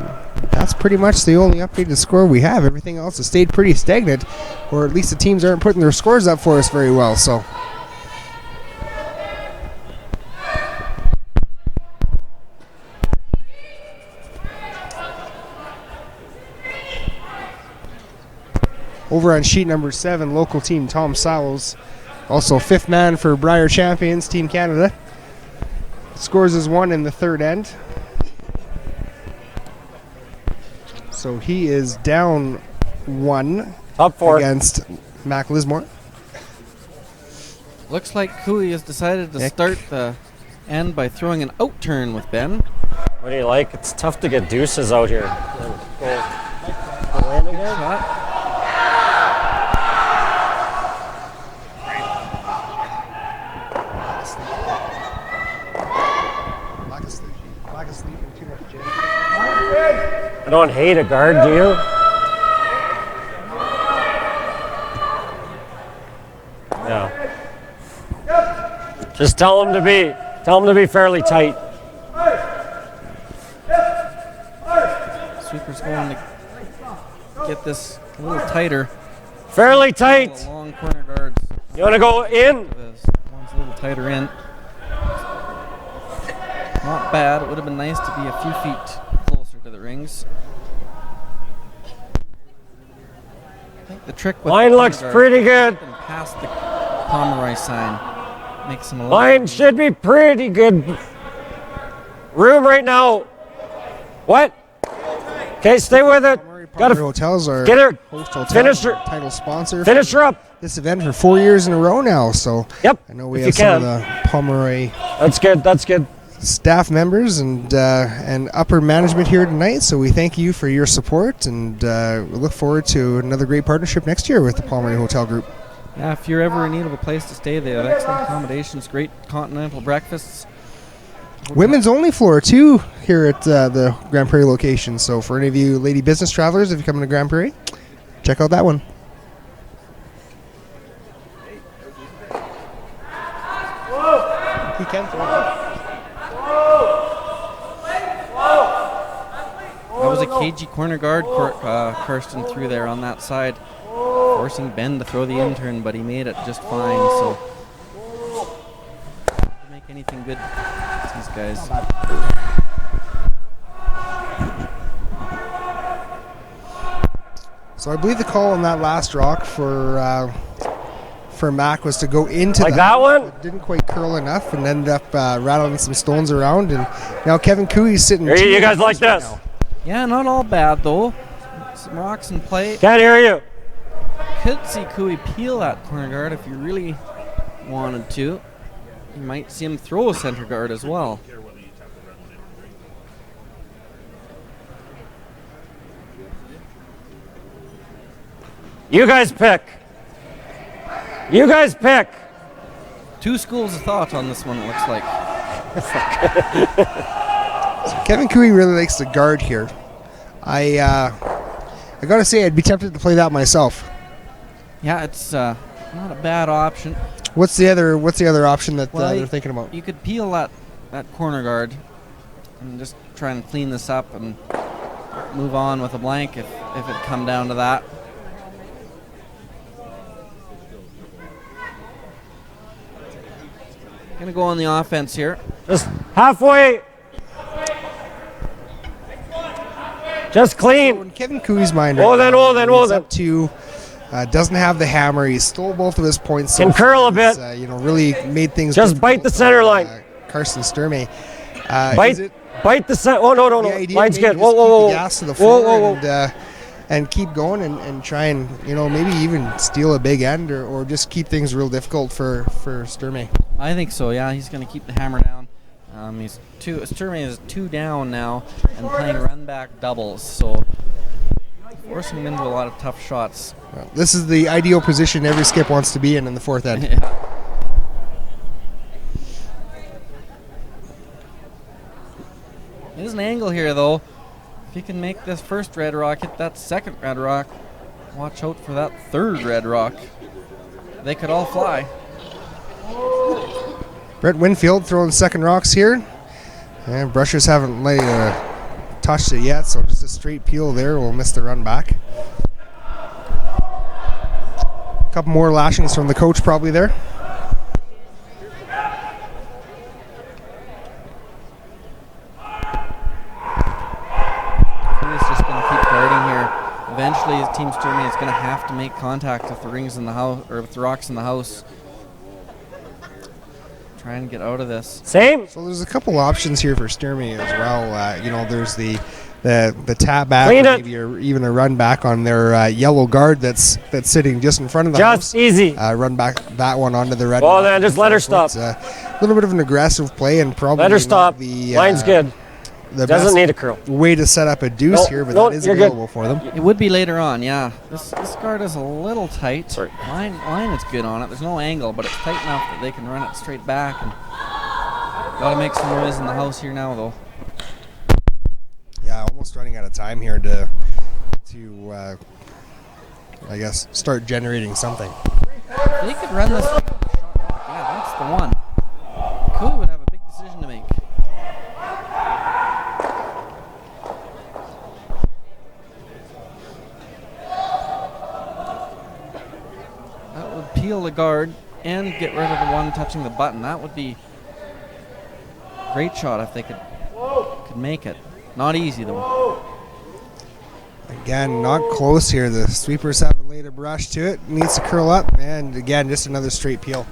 that's pretty much the only updated score we have. Everything else has stayed pretty stagnant, or at least the teams aren't putting their scores up for us very well. So. Over on sheet number 7, local team Tom Sowles, also 5th man for Brier Champions, Team Canada. Scores is 1 in the third end. So he is down 1 Top 4 against Mac Lismore. Looks like Cooey has decided to start the end by throwing an out turn with Ben. What do you like? It's tough to get deuces out here. Go in again. Shot. I don't hate a guard, do you? Yeah. Just tell him to be fairly tight. Sweeper's going to get this a little tighter. Fairly tight. Long corner guards. You want to go in? One's a little tighter in. Not bad. It would have been nice to be a few feet closer to the rings. I think the trick with Line looks pretty good. Past the Pomeroy sign makes him a little. Line should be pretty good. Room right now. What? Okay, stay with it. Got Hotels are get her. host hotel, Finish her. title sponsor. Finish her up. This event for 4 years in a row now. So Yep. I know we if have you some can. of the Pomeroy That's good. That's good. staff members and upper management here tonight. So we thank you for your support, and we look forward to another great partnership next year with the Pomeroy Hotel Group. Yeah, if you're ever in need of a place to stay, they have excellent accommodations, great continental breakfasts. Women's only floor too here at the Grande Prairie location. So for any of you lady business travelers, if you come to Grande Prairie, check out that one. He can throw it. That was a cagey corner guard Karsten threw there on that side, forcing Ben to throw the intern, but he made it just fine. So to make anything good, these guys. So I believe the call on that last rock for Mac was to go into Like that one? It didn't quite curl enough and ended up rattling some stones around. And now Kevin Cooey's sitting. Here, you guys like right this? now. Yeah, not all bad though. Some rocks in play. Can't hear you. Could see Cooey peel that corner guard if you really wanted to. You might see him throw a center guard as well. You guys pick. You guys pick. Two schools of thought on this one, it looks like. Kevin Cooey really likes to guard here. I gotta say, I'd be tempted to play that myself. Yeah, it's not a bad option. What's the other option that they're thinking about? You could peel that corner guard and just try and clean this up and move on with a blank if it come down to that. Gonna go on the offense here. Just halfway. Just So clean. in Kevin Cooey's mind, Hold on, hold on, hold he's on. up to doesn't have the hammer. He stole both of his points. So Can curl a bit. he's, really made things. Just bite the difficult center for, line. Karsten Sturmay. Is it Bite the center. Oh, no. the idea Line's maybe good. just Whoa. keep the gas to the floor Whoa. and and keep going and try and, maybe even steal a big end or just keep things real difficult for Sturmay. I think so, yeah. He's going to keep the hammer down. Sturmay is 2 down now and playing run back doubles, so forcing him into a lot of tough shots. Well, this is the ideal position every skip wants to be in the fourth end. Yeah. There's an angle here, though. If he can make this first red rock hit that second red rock, watch out for that third red rock. They could all fly. Brett Winfield throwing second rocks here. And Brushers haven't touched it yet, so just a straight peel there will miss the run back. A couple more lashings from the coach probably there. He's just going to keep guarding here. Eventually, his Team Sturmay is going to have to make contact with the rings in the house, or with the rocks in the house. Try and get out of this. Same. So there's a couple options here for Sturmay as well. There's the tap back, Clean or it. maybe even a run back on their yellow guard that's sitting just in front of the house. Just easy. Run back that one onto the red. Oh, then just let her stop. It's a little bit of an aggressive play and probably Let her not stop. The, Line's good. The Doesn't best need a curl. way to set up a deuce No, here, but no, that is you're good. available for them. It would be later on, yeah. This guard is a little tight. Sorry. Line is good on it. There's no angle, but it's tight enough that they can run it straight back. And got to make some noise in the house here now, though. Yeah, almost running out of time here to I guess start generating something. They could run this. Yeah, that's the one. Cooley would have a big decision to make. That would peel the guard and get rid of the one touching the button. That would be a great shot if they could make it. Not easy, though. Again, not close here. The sweepers haven't laid a brush to it. Needs to curl up, and again, just another straight peel.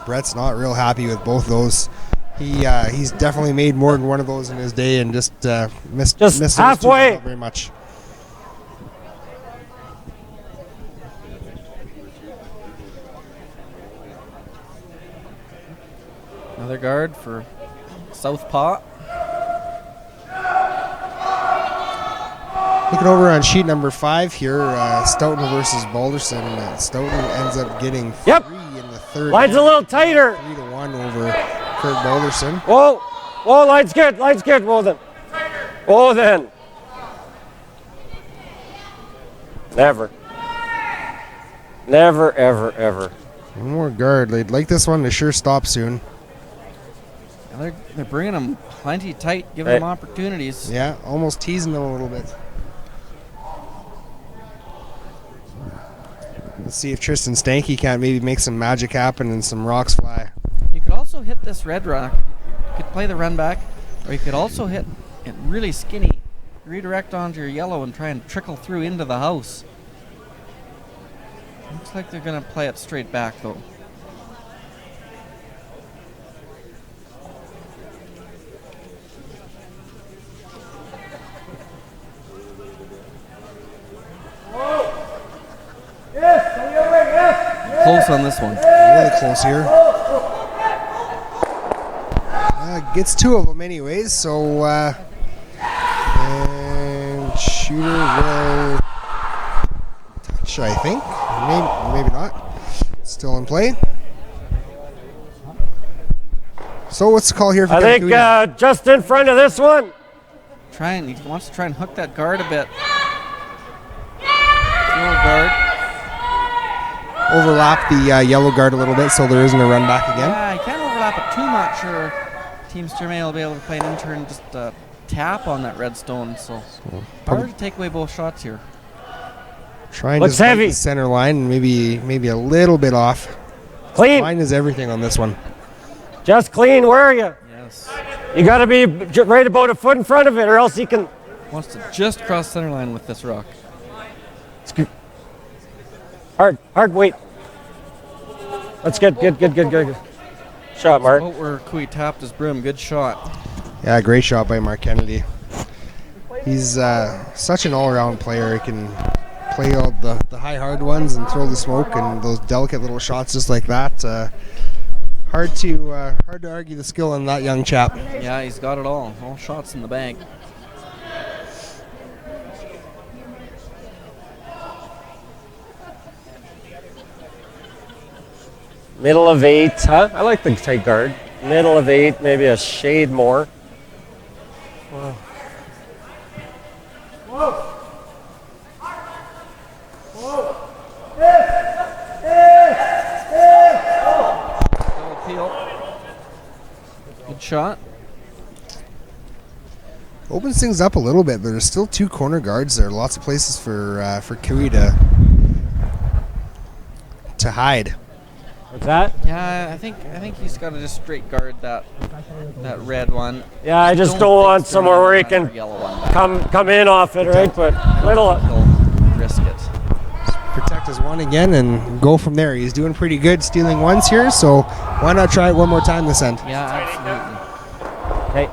Brett's not real happy with both those. He's definitely made more than one of those in his day, and just missed those two halfway. not very much. Another guard for Southpaw. Looking over on sheet number 5 here, Stoughton versus Balderson. Stoughton ends up getting 3 in the third. Line's a little tighter. 3-1 over Kurt Balderson. Whoa. Whoa, line's good. Line's good. Whoa, then. Whoa, then. Never. Never, ever, ever. One more guard. They'd like this one to sure stop soon. They're bringing them plenty tight, giving them opportunities. Yeah, almost teasing them a little bit. Let's see if Tristan Stanky can't maybe make some magic happen and some rocks fly. You could also hit this red rock. You could play the run back, or you could also hit it really skinny, redirect onto your yellow and try and trickle through into the house. Looks like they're going to play it straight back, though. Close on this one. Really close here. Gets 2 of them anyways, so and shooter will touch, I think. Maybe not. Still in play. So what's the call here for I think just in front of this one. He wants to try and hook that guard a bit. Throw guard. Overlap the yellow guard a little bit so there isn't a run back again. Yeah, you can't overlap it too much or Team Sturmay will be able to play an intern just tap on that redstone. So hard to take away both shots here. Trying Looks to heavy. the center line and maybe a little bit off. Clean. Line is everything on this one. Just clean. Where are you? Yes. You got to be right about a foot in front of it, or else he can. Wants to just cross center line with this rock. Hard weight. That's good. Shot, Mark. Oh, where Cooey tapped his broom. Good shot. Yeah, great shot by Mark Kennedy. He's such an all-around player. He can play all the high, hard ones and throw the smoke and those delicate little shots just like that. Hard to argue the skill on that young chap. Yeah, he's got it all. All shots in the bag. Middle of 8, huh? I like the tight guard. Middle of 8, maybe a shade more. Good shot. Opens things up a little bit, but there's still 2 corner guards there. Lots of places for Cooey to hide. What's that? Yeah, I think he's got to just straight guard that red one. Yeah, I just don't want think somewhere where he Sturmay can yellow one. come in off it, right? But little. He'll risk it. Protect his one again and go from there. He's doing pretty good stealing ones here, so why not try it one more time this end? Yeah, absolutely. Hey.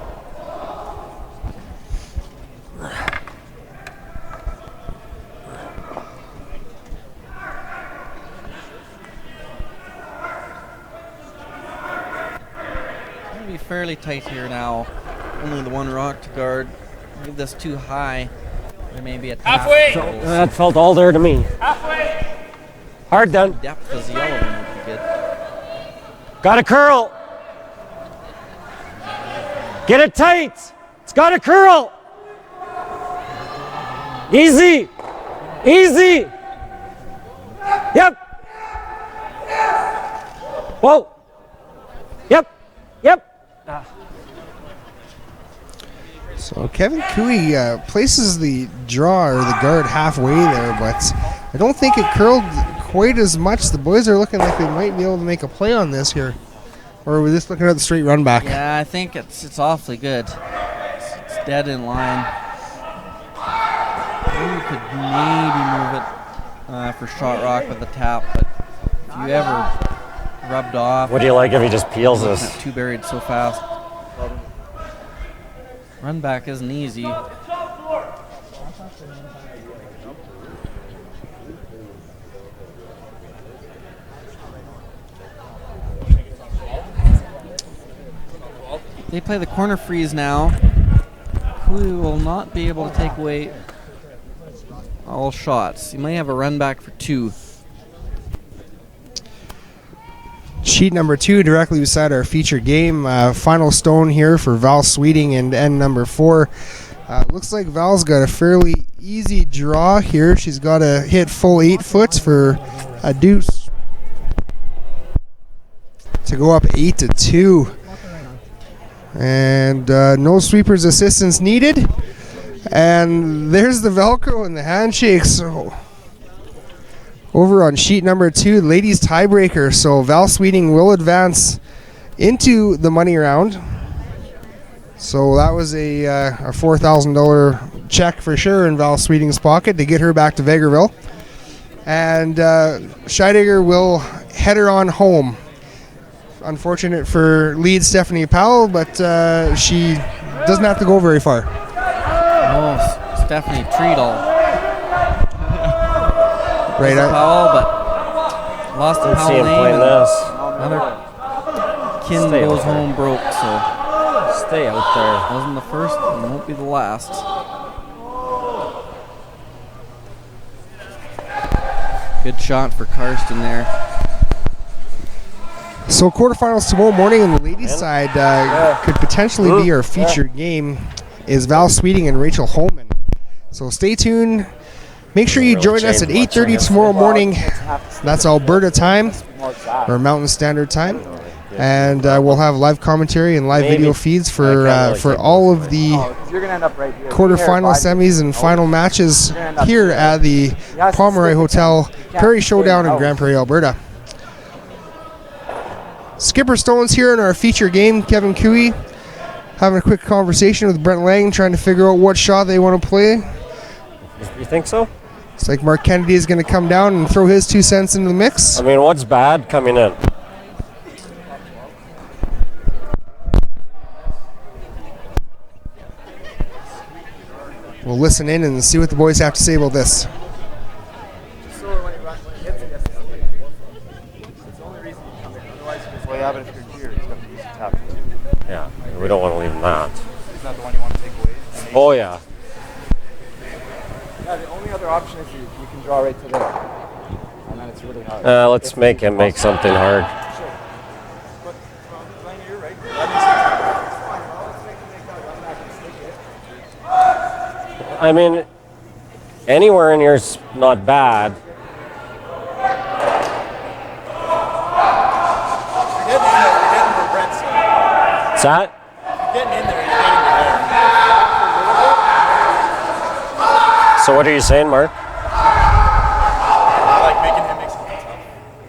Gonna be fairly tight here now. Only the one rock to guard. Leave this too high. There may be a tap. Halfway. That felt all there to me. Halfway. Hard done. Depth as the yellow one would be good. Got a curl. Get it tight. It's got a curl. Easy. Easy. Yep. Whoa. Yep. Yep. So Kevin Cooey places the draw or the guard halfway there, but I don't think it curled quite as much. The boys are looking like they might be able to make a play on this here. Or are we just looking at the straight run back? Yeah, I think it's awfully good. It's dead in line. You could maybe move it for shot rock with the tap, but if you ever rubbed off, What do you like if he just peels it's this? not too buried so fast. Run back isn't easy. They play the corner freeze now. Who will not be able to take away all shots. He may have a run back for 2. Sheet number 2 directly beside our feature game. Final stone here for Val Sweeting and end number 4. Looks like Val's got a fairly easy draw here. She's got to hit full 8 foot for a deuce to go up 8-2. And no sweeper's assistance needed. And there's the Velcro and the handshake. So over on sheet number 2, ladies tiebreaker. So Val Sweeting will advance into the money round. So that was a $4,000 check for sure in Val Sweeting's pocket to get her back to Vegreville. And Scheidegger will head her on home. Unfortunate for lead Stephanie Powell, but she doesn't have to go very far. Oh, Stephanie Treadle. Right out. Powell, but lost the Let's see Powell him name. playing and this. Another kin Stay goes out there. home broke, so Stay out there. wasn't the first and won't be the last. Good shot for Karsten there. So quarterfinals tomorrow morning on the ladies' side could potentially be our featured game is Val Sweeting and Rachel Holman. So stay tuned. Make sure you join us at 8:30 tomorrow morning. That's Alberta time or Mountain Standard Time. And we'll have live commentary and live video feeds for all of the You're gonna end up right here. quarterfinal, semis, and final matches here at the Pomeroy Hotel, Prairie Showdown in Grande Prairie, Alberta. Skipper Stone's here in our feature game. Kevin Cooey having a quick conversation with Brent Lang, trying to figure out what shot they want to play. You think so? It's like Mark Kennedy is going to come down and throw his 2 cents into the mix. I mean, what's bad coming in? We'll listen in and see what the boys have to say about this. So when he hits it, it's the only reason you come in. Otherwise, you just, well, yeah, but if you're here, he's got to use the tap. Yeah, we don't want to leave him that. Is that the one you want to take away? Oh, yeah. Yeah, the only other option is you can draw right to there. And then it's really hard. Let's make him make something hard. Sure. But playing here, right? That means it's fine. Well, let's make him make that run back and stick it. I mean, anywhere in here's not bad. You're getting where Brent's What's that? getting in there, you're getting there. So what are you saying, Mark? I like making him make something tough.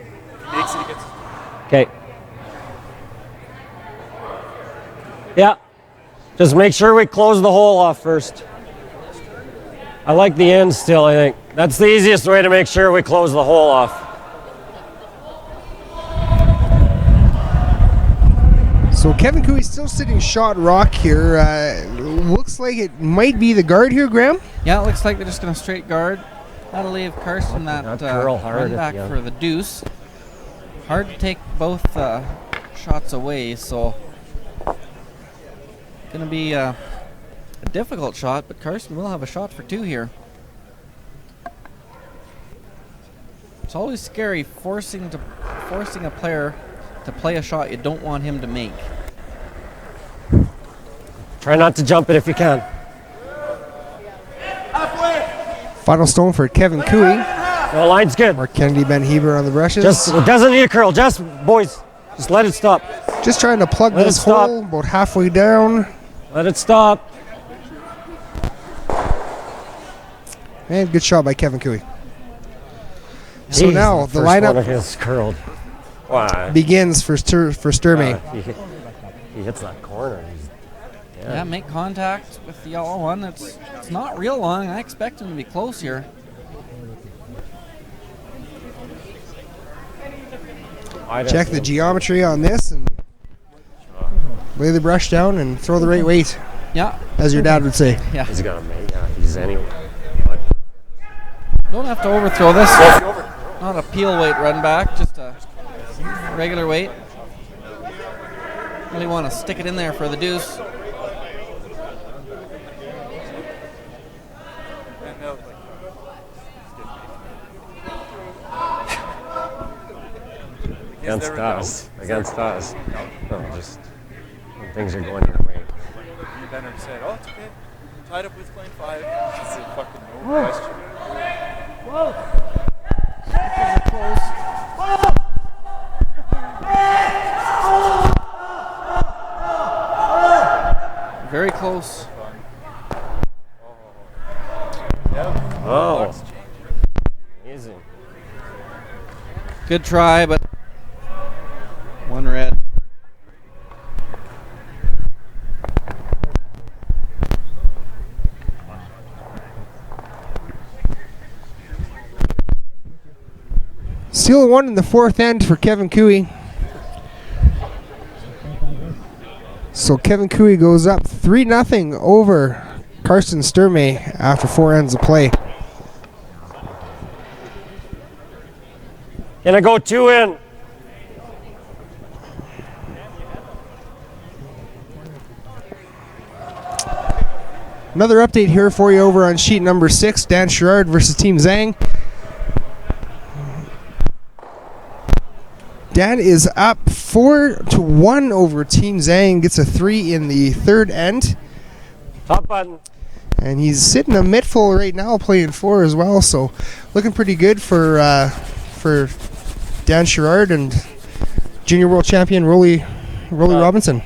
If he makes it, he gets his. Okay. Yeah. Just make sure we close the hole off first. I like the end still, I think. That's the easiest way to make sure we close the hole off. So Kevin Cooey's still sitting shot rock here. Looks like it might be the guard here, Graham. Yeah, it looks like they're just going to straight guard. That'll leave Karsten that curl hard run at back the end. for the deuce. Hard to take both shots away, so going to be a difficult shot, but Karsten will have a shot for two here. It's always scary forcing a player to play a shot you don't want him to make. Try not to jump it if you can. Final stone for Kevin Cooey. No, line's good. Mark Kennedy, Ben Heber on the brushes. It doesn't need a curl. Just, boys, just let it stop. Just trying to plug Let this it stop. hole about halfway down. Let it stop. And good shot by Kevin Cooey. So Jeez, now the first one lineup of his curled. Wow. begins for Sturmay. He hits that corner. Yeah, make contact with the yellow one. It's not real long. I expect him to be close here. Check the geometry on this and lay the brush down and throw the right weight, Yeah, as your dad would say. yeah. He's gonna make. Yeah, he's anyway. Don't have to overthrow this. Not a peel weight run back, just a regular weight. Really want to stick it in there for the deuce. Against us. No, just when things are going your way. Benner said, oh, it's okay. Tied up with playing 5. It's a fucking no question. Very close. Oh. Easy. Good try, but one red. Steal a one in the fourth end for Kevin Cooey. So Kevin Cooey goes up 3-0 over Karsten Sturmay after 4 ends of play. Gonna go 2 in. Another update here for you over on sheet number 6, Dan Sherrard versus Team Zhang. Dan is up 4-1 over Team Zhang, gets a 3 in the third end. Top button. And he's sitting a midful right now playing 4 as well, so looking pretty good for Dan Sherrard and junior world champion Rolly Robinson.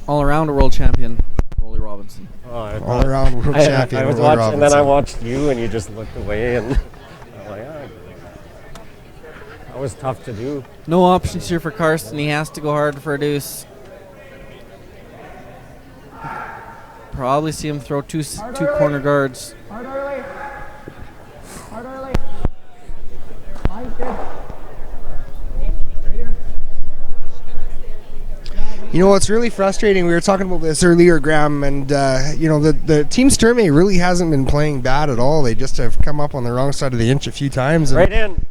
All around a world champion, Rolly Robinson. All around world champion I was Rolly watching, Robinson. and then I watched you, and you just looked away, and I'm like, that was tough to do. No options here for Karsten. He has to go hard for a deuce. Probably see him throw two corner guards. You know, it's really frustrating. We were talking about this earlier, Graham, and the team Sturmay really hasn't been playing bad at all. They just have come up on the wrong side of the inch a few times. And Right in.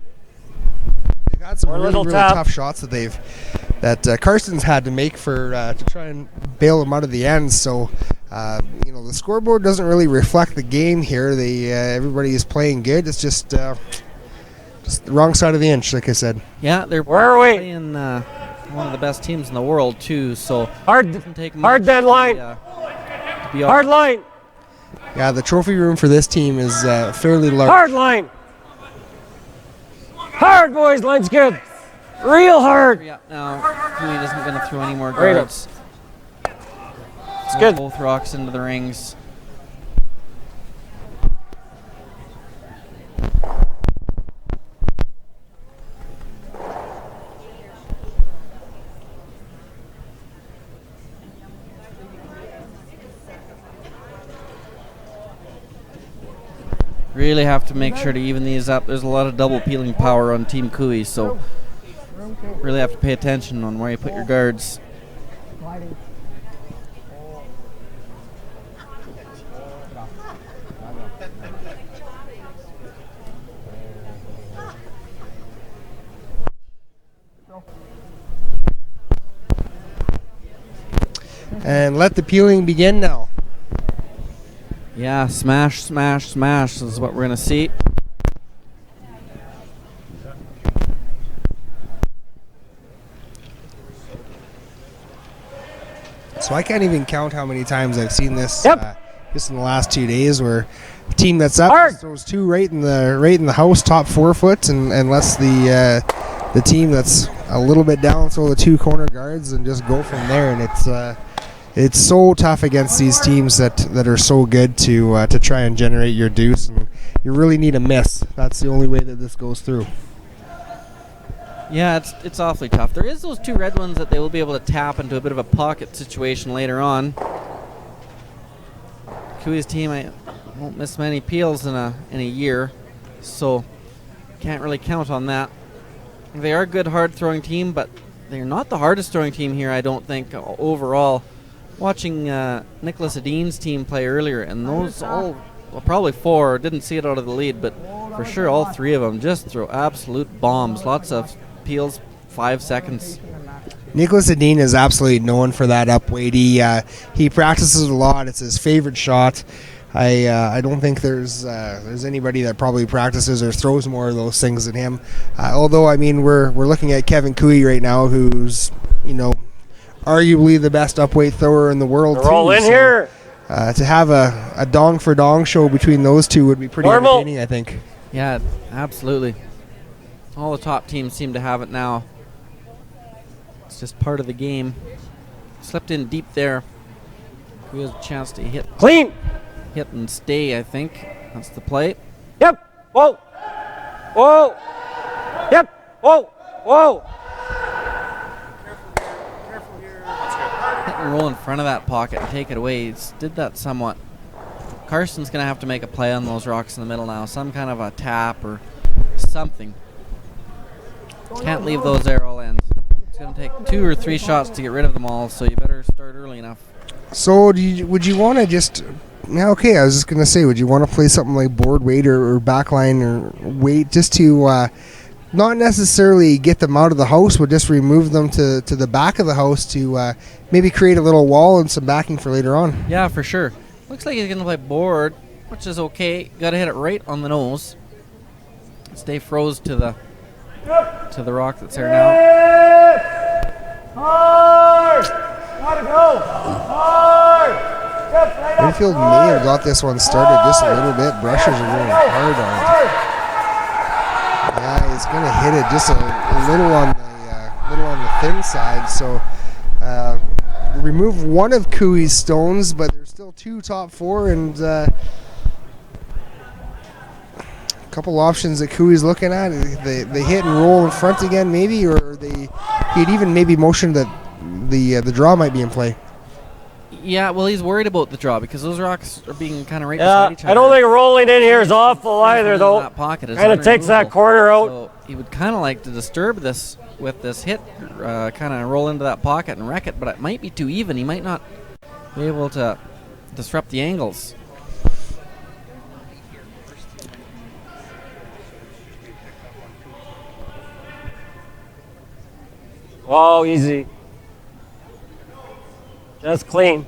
they've had some really tap. tough shots that Karsten's had to make for to try and bail them out of the end. So the scoreboard doesn't really reflect the game here. Everybody is playing good. It's just the wrong side of the inch, like I said. Yeah, they're Where are we? playing one of the best teams in the world too. So Hard much deadline. to be Hard line. Yeah, the trophy room for this team is fairly large. Hard line. Hard, boys. Line's good. Real hard. Yeah, now Huey isn't going to throw any more Right up. guards. It's good. Both rocks into the rings. Really have to make sure to even these up. There's a lot of double peeling power on Team Cooey, so really have to pay attention on where you put your guards. And let the peeling begin now. Yeah, smash, smash, smash is what we're going to see. So I can't even count how many times I've seen this just in the last 2 days, where the team that's up Hard. throws two right in the house, top 4 foot, and lets the team that's a little bit down throw the 2 corner guards and just go from there. And it's so tough against these teams that are so good to try and generate your deuce, and you really need a miss. That's the only way that this goes through. Yeah, it's awfully tough. There is those 2 red ones that they will be able to tap into a bit of a pocket situation later on. Cooey's team I won't miss many peels in a year, so can't really count on that. They are a good hard throwing team, but they're not the hardest throwing team here, I don't think, overall. Watching Nicholas Adin's team play earlier, and those probably 4, didn't see it out of the lead, but for sure all 3 of them just throw absolute bombs. Lots of peels, 5 seconds. Nicholas Adin is absolutely known for that upweight. He practices a lot. It's his favorite shot. I don't think there's anybody that probably practices or throws more of those things than him. Although I mean we're looking at Kevin Cooey right now, who's arguably the best upweight thrower in the world. They're all in here. To have a dong for dong show between those 2 would be pretty entertaining, I think. Yeah, absolutely. All the top teams seem to have it now. It's just part of the game. Slipped in deep there. He has a chance to hit and stay, I think. That's the play. Yep. Whoa. Whoa. Yep. Whoa. Whoa. Hit and roll in front of that pocket and take it away. He's did that somewhat. Karsten's going to have to make a play on those rocks in the middle now. Some kind of a tap or something. Can't leave those there all ends. It's going to take 2 or 3 shots to get rid of them all, so you better start early enough. So would you want to just... Okay, I was just going to say, would you want to play something like board weight or backline or weight just to not necessarily get them out of the house, but just remove them to the back of the house to maybe create a little wall and some backing for later on? Yeah, for sure. Looks like he's going to play board, which is okay. Got to hit it right on the nose. Stay froze to the rock that's there now. Hard. Gotta go. Hard. Mayfield may have got this one started just a little bit. Brushers are going hard on it. Yeah, he's going to hit it just a little on the thin side. So remove one of Cooey's stones, but there's still 2 top 4, and a couple options that Cooey's looking at. They hit and roll in front again, maybe, or he'd even maybe motion that the draw might be in play. Yeah, well, he's worried about the draw because those rocks are being kind of right beside each other. I don't think rolling in here is awful either, though. That pocket is kind of takes that corner out. So he would kind of like to disturb this with this hit, kind of roll into that pocket and wreck it, but it might be too even. He might not be able to disrupt the angles. Oh, easy. Just clean.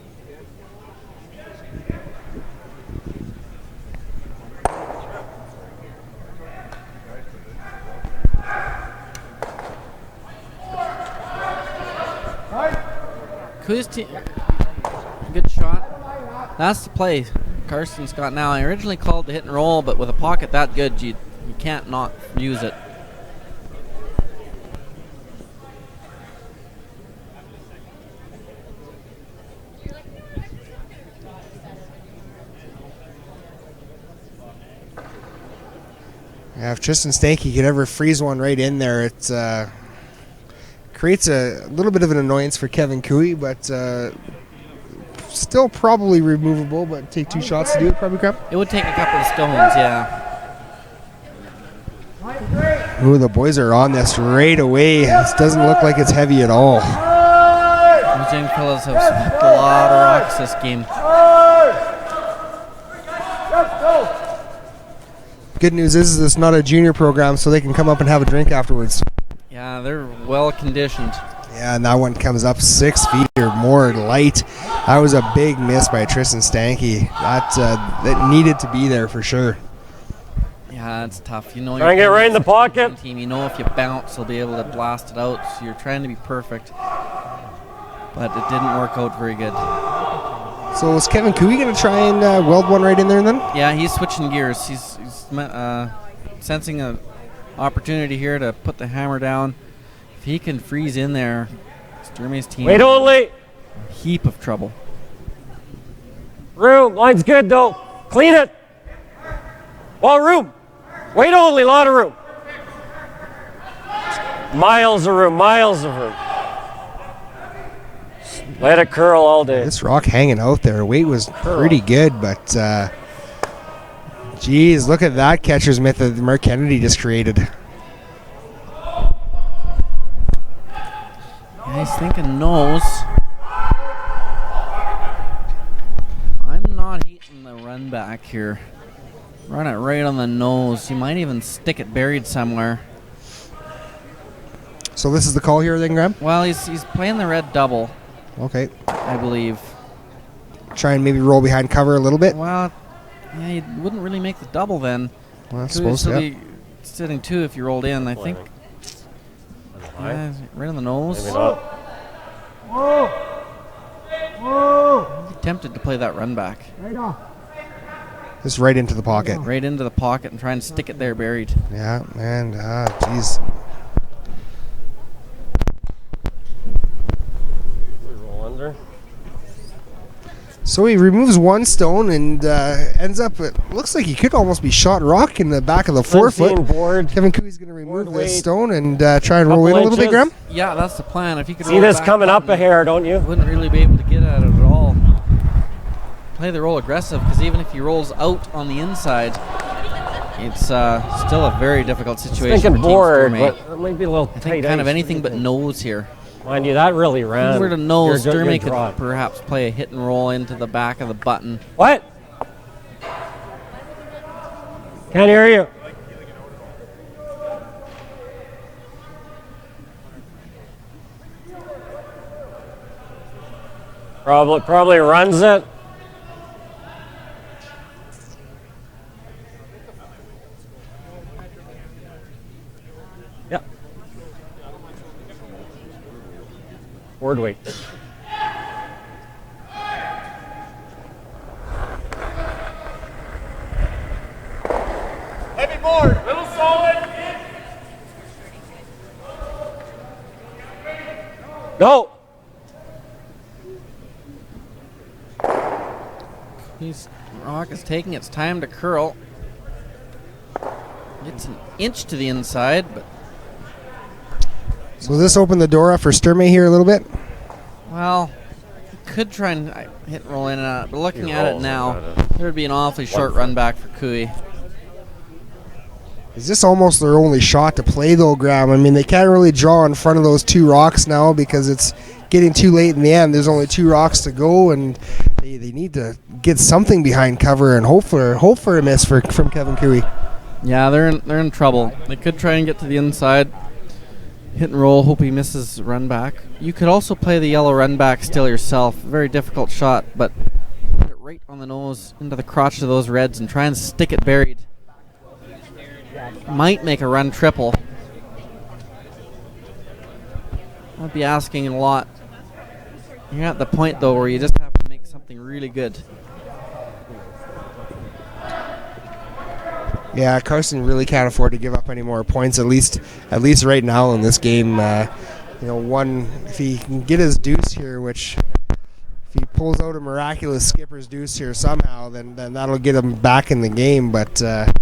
Kuya's team, good shot. That's the play Karsten's got now. I originally called the hit and roll, but with a pocket that good, you can't not use it. Yeah, if Tristan Stanky could ever freeze one right in there, it creates a little bit of an annoyance for Kevin Cooey, but still probably removable, but take 2 shots to do it, probably, Crap? It would take a couple of stones, yeah. Ooh, the boys are on this right away. This doesn't look like it's heavy at all. Those young fellas have swept a lot of rocks this game. Good news is it's not a junior program, so they can come up and have a drink afterwards. Yeah, they're well conditioned. Yeah, and that one comes up 6 feet or more light. That was a big miss by Tristan Stanky. That needed to be there for sure. Yeah, it's tough. You know, Try and get right in the pocket. Team, you know, if you bounce, they'll be able to blast it out. So you're trying to be perfect, but it didn't work out very good. So is Kevin Cooey going to try and weld one right in there then? Yeah, he's switching gears. He's sensing an opportunity here to put the hammer down. If he can freeze in there, Sturmay's team. Wait only. A heap of trouble. Room. Line's good, though. Clean it. Well, room. Wait only. Lot of room. Miles of room. Miles of room. Let it curl all day. This rock hanging out there. Weight was pretty good, but geez, look at that catcher's mitt that Mark Kennedy just created. Yeah, he's thinking nose. I'm not hating the run back here. Run it right on the nose. You might even stick it buried somewhere. So this is the call here then, Graham? Well, he's playing the red double. Okay. I believe. Try and maybe roll behind cover a little bit. Well, yeah, you wouldn't really make the double then. Well, I suppose, yeah. Be sitting 2 if you rolled in, I think. Yeah, right on the nose. Maybe not. I'm tempted to play that run back. Just right into the pocket. Right into the pocket and try and stick it there buried. Yeah, man. Jeez. Roll under. So he removes 1 stone and ends up, it looks like he could almost be shot rock in the back of the 4-foot. Board. Kevin Cooey's going to remove Board this weight. stone and try and roll in a little bit, inches. Graham. Yeah, that's the plan. If you could See roll this back coming up a button, hair, don't you? wouldn't really be able to get at it at all. Play the roll aggressive, because even if he rolls out on the inside, it's still a very difficult situation. Thinking for board, Team but Sturmay. it might be a little I tight. think kind of ice. anything but nose here. Mind you, that really ran. If we were to nose, You're Sturmay drawn. could perhaps play a hit and roll into the back of the button. What? Can't hear you. Probably runs it. Yeah. Board weight. Heavy board, little solid. Go. Rock is taking its time to curl. Gets an inch to the inside, but So this opened the door up for Sturmay here a little bit. well, could try and hit and roll in and out, but looking He at it rolls now, it, there would be an awfully short run back for Cooey. Is this almost their only shot to play, though, Graham? I mean, they can't really draw in front of those 2 rocks now because it's getting too late in the end. There's only 2 rocks to go, and they need to get something behind cover and hope for a miss from Kevin Cooey. Yeah, they're in trouble. They could try and get to the inside, hit and roll, hope he misses run back. You could also play the yellow run back still yourself. Very difficult shot, but put it right on the nose into the crotch of those reds and try and stick it buried. Might make a run triple. I'd be asking a lot. You're at the point, though, where you just have to make something really good. Yeah, Karsten really can't afford to give up any more points, at least right now in this game. If he can get his deuce here, which if he pulls out a miraculous skipper's deuce here somehow, then that'll get him back in the game. But if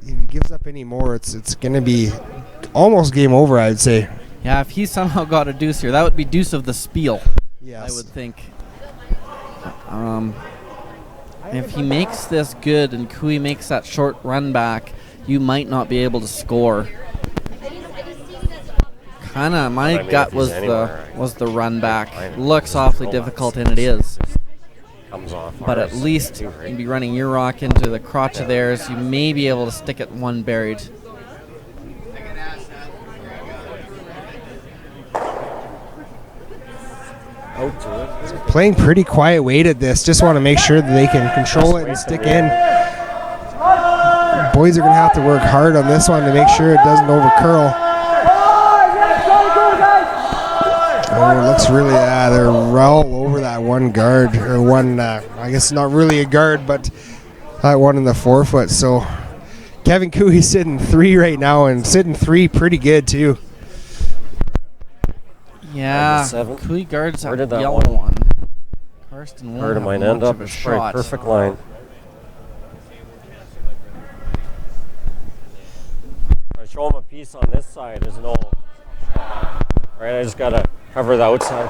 he gives up any more, it's going to be almost game over, I'd say. Yeah, if he somehow got a deuce here, that would be deuce of the spiel. Yes. I would think. If he makes this good and Cooey makes that short run back, you might not be able to score. Kinda, my gut was the run back. Looks awfully difficult, and it is. But at least you'd be running your rock into the crotch of theirs. You may be able to stick it one buried. Playing pretty quiet weight at this. Just want to make sure that they can control it and stick in. Boys are going to have to work hard on this one to make sure it doesn't overcurl. Oh, it looks really, they're all over that one guard, or one, I guess not really a guard, but that one in the forefoot. So Kevin Cooey's sitting 3 right now, and sitting 3 pretty good too. Yeah, Cooey guards that yellow one. Karsten won't have might much end up of a a shot. perfect line. If I show him a piece on this side, there's no shot. Right, I just gotta cover the outside.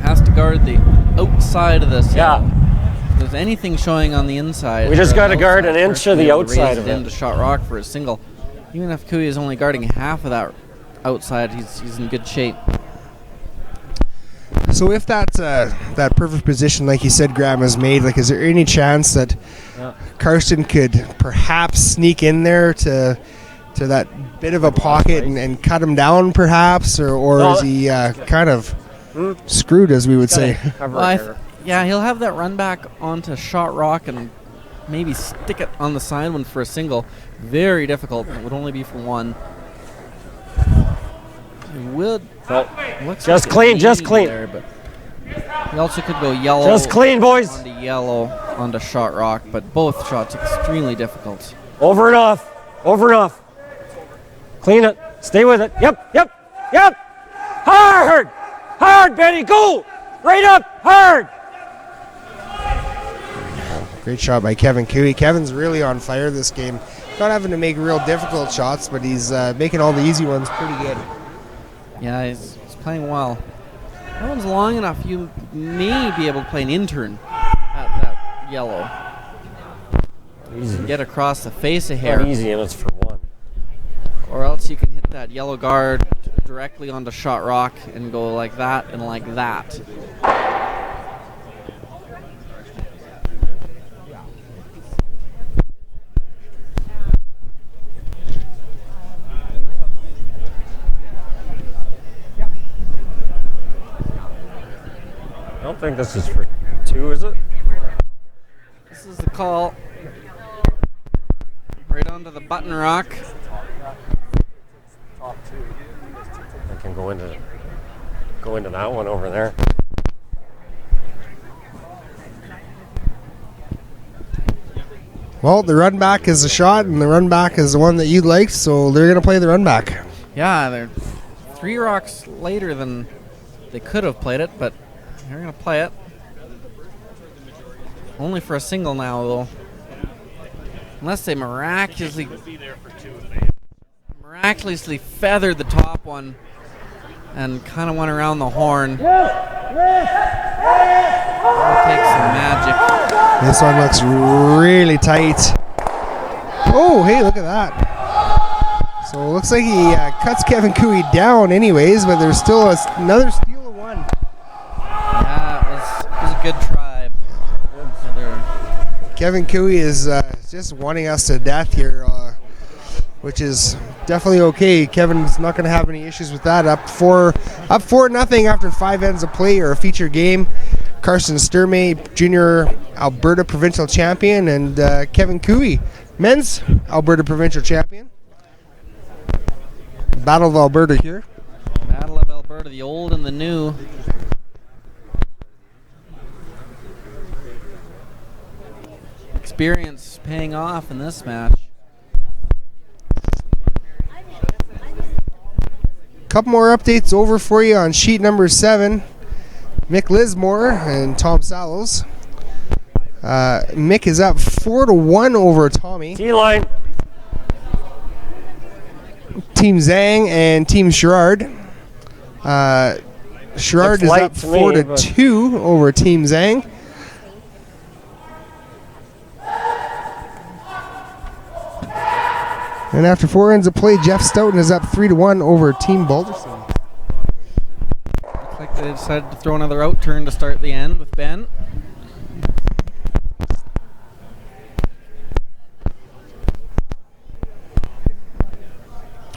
Has to guard the outside of this. Yeah. If there's anything showing on the inside, We just gotta guard an inch of the outside of it. Into shot rock for a single. Even if Cooey is only guarding half of that outside, he's in good shape. So if that perfect position, like you said, Graham, is made, like, is there any chance that Karsten could perhaps sneak in there to that bit of a pocket and cut him down, perhaps, or is he kind of screwed, as we would say? Yeah, he'll have that run back onto shot rock and maybe stick it on the side one for a single. Very difficult. It would only be for one. He would. Just clean, just clean. There, but he also could go yellow. Just clean, boys. Onto yellow, onto shot rock, but both shots extremely difficult. Over and off. Over and off. Clean it. Stay with it. Yep. Hard. Hard, Benny. Go. Right up. Hard. Great shot by Kevin Cooey. Kevin's really on fire this game. Not having to make real difficult shots, but he's making all the easy ones pretty good. Yeah, he's playing well. That one's long enough. You may be able to play an intern at that yellow. Easy. Get across the face of hair. Not easy, and it's for one. Or else you can hit that yellow guard directly onto shot rock and go like that and like that. I don't think this is for 2, is it? This is the call. Right onto the button rock. I can go into that one over there. Well, the run back is the shot, and the run back is the one that you liked, so they're going to play the run back. Yeah, they're 3 rocks later than they could have played it, but they're going to play it. Only for a single now, though. Unless they miraculously miraculously feathered the top one and kind of went around the horn. That'll take some magic. This one looks really tight. Oh, hey, look at that. So it looks like he cuts Kevin Cooey down anyways, but there's still another steal of one. Yeah, it was a good try. Kevin Cooey is just wanting us to death here, which is definitely okay. Kevin's not going to have any issues with that. Up 4-0 after 5 ends of play, or a feature game. Karsten Sturmay, junior Alberta provincial champion, and Kevin Cooey, men's Alberta provincial champion. Battle of Alberta here. Battle of Alberta, the old and the new. Experience paying off in this match. Couple more updates over for you on sheet number 7. Mick Lismore and Tom Sallows. Mick is up 4-1 over Tommy. T-line. Team Zhang and Team Sherrard. Sherrard is up 4-2 over Team Zhang. And after 4 ends of play, Jeff Stoughton is up 3-1 over Team Balderson. Looks like they decided to throw another out turn to start the end with Ben.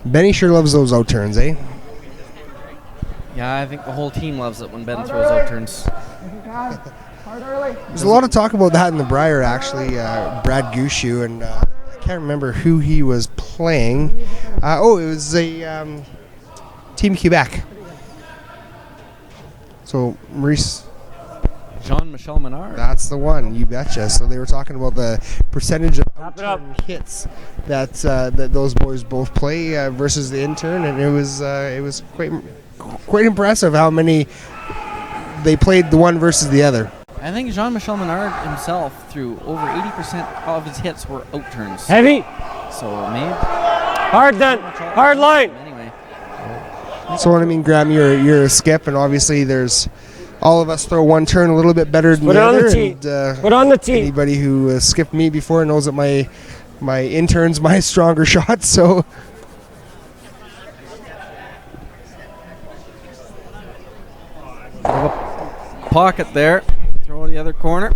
Benny sure loves those out turns, eh? Yeah, I think the whole team loves it when Ben throws out turns. There's a lot of talk about that in the Briar, actually. Brad Gushu, and I can't remember who he was playing. It was a Team Quebec. So Maurice, Jean-Michel Menard. that's the one, you betcha. So they were talking about the percentage of out-turn hits that those boys both play versus the intern, and it was quite impressive how many they played the one versus the other. I think Jean-Michel Menard himself threw over 80% of his hits were out turns. Heavy. So maybe Hard then. Hard line. anyway. So what I mean, Graham, you're a skip, and obviously there's all of us throw one turn a little bit better than Put the it on other. the tee. And, Put on the tee. anybody who skipped me before knows that my intern's my stronger shot. So Pocket there. Throw to the other corner.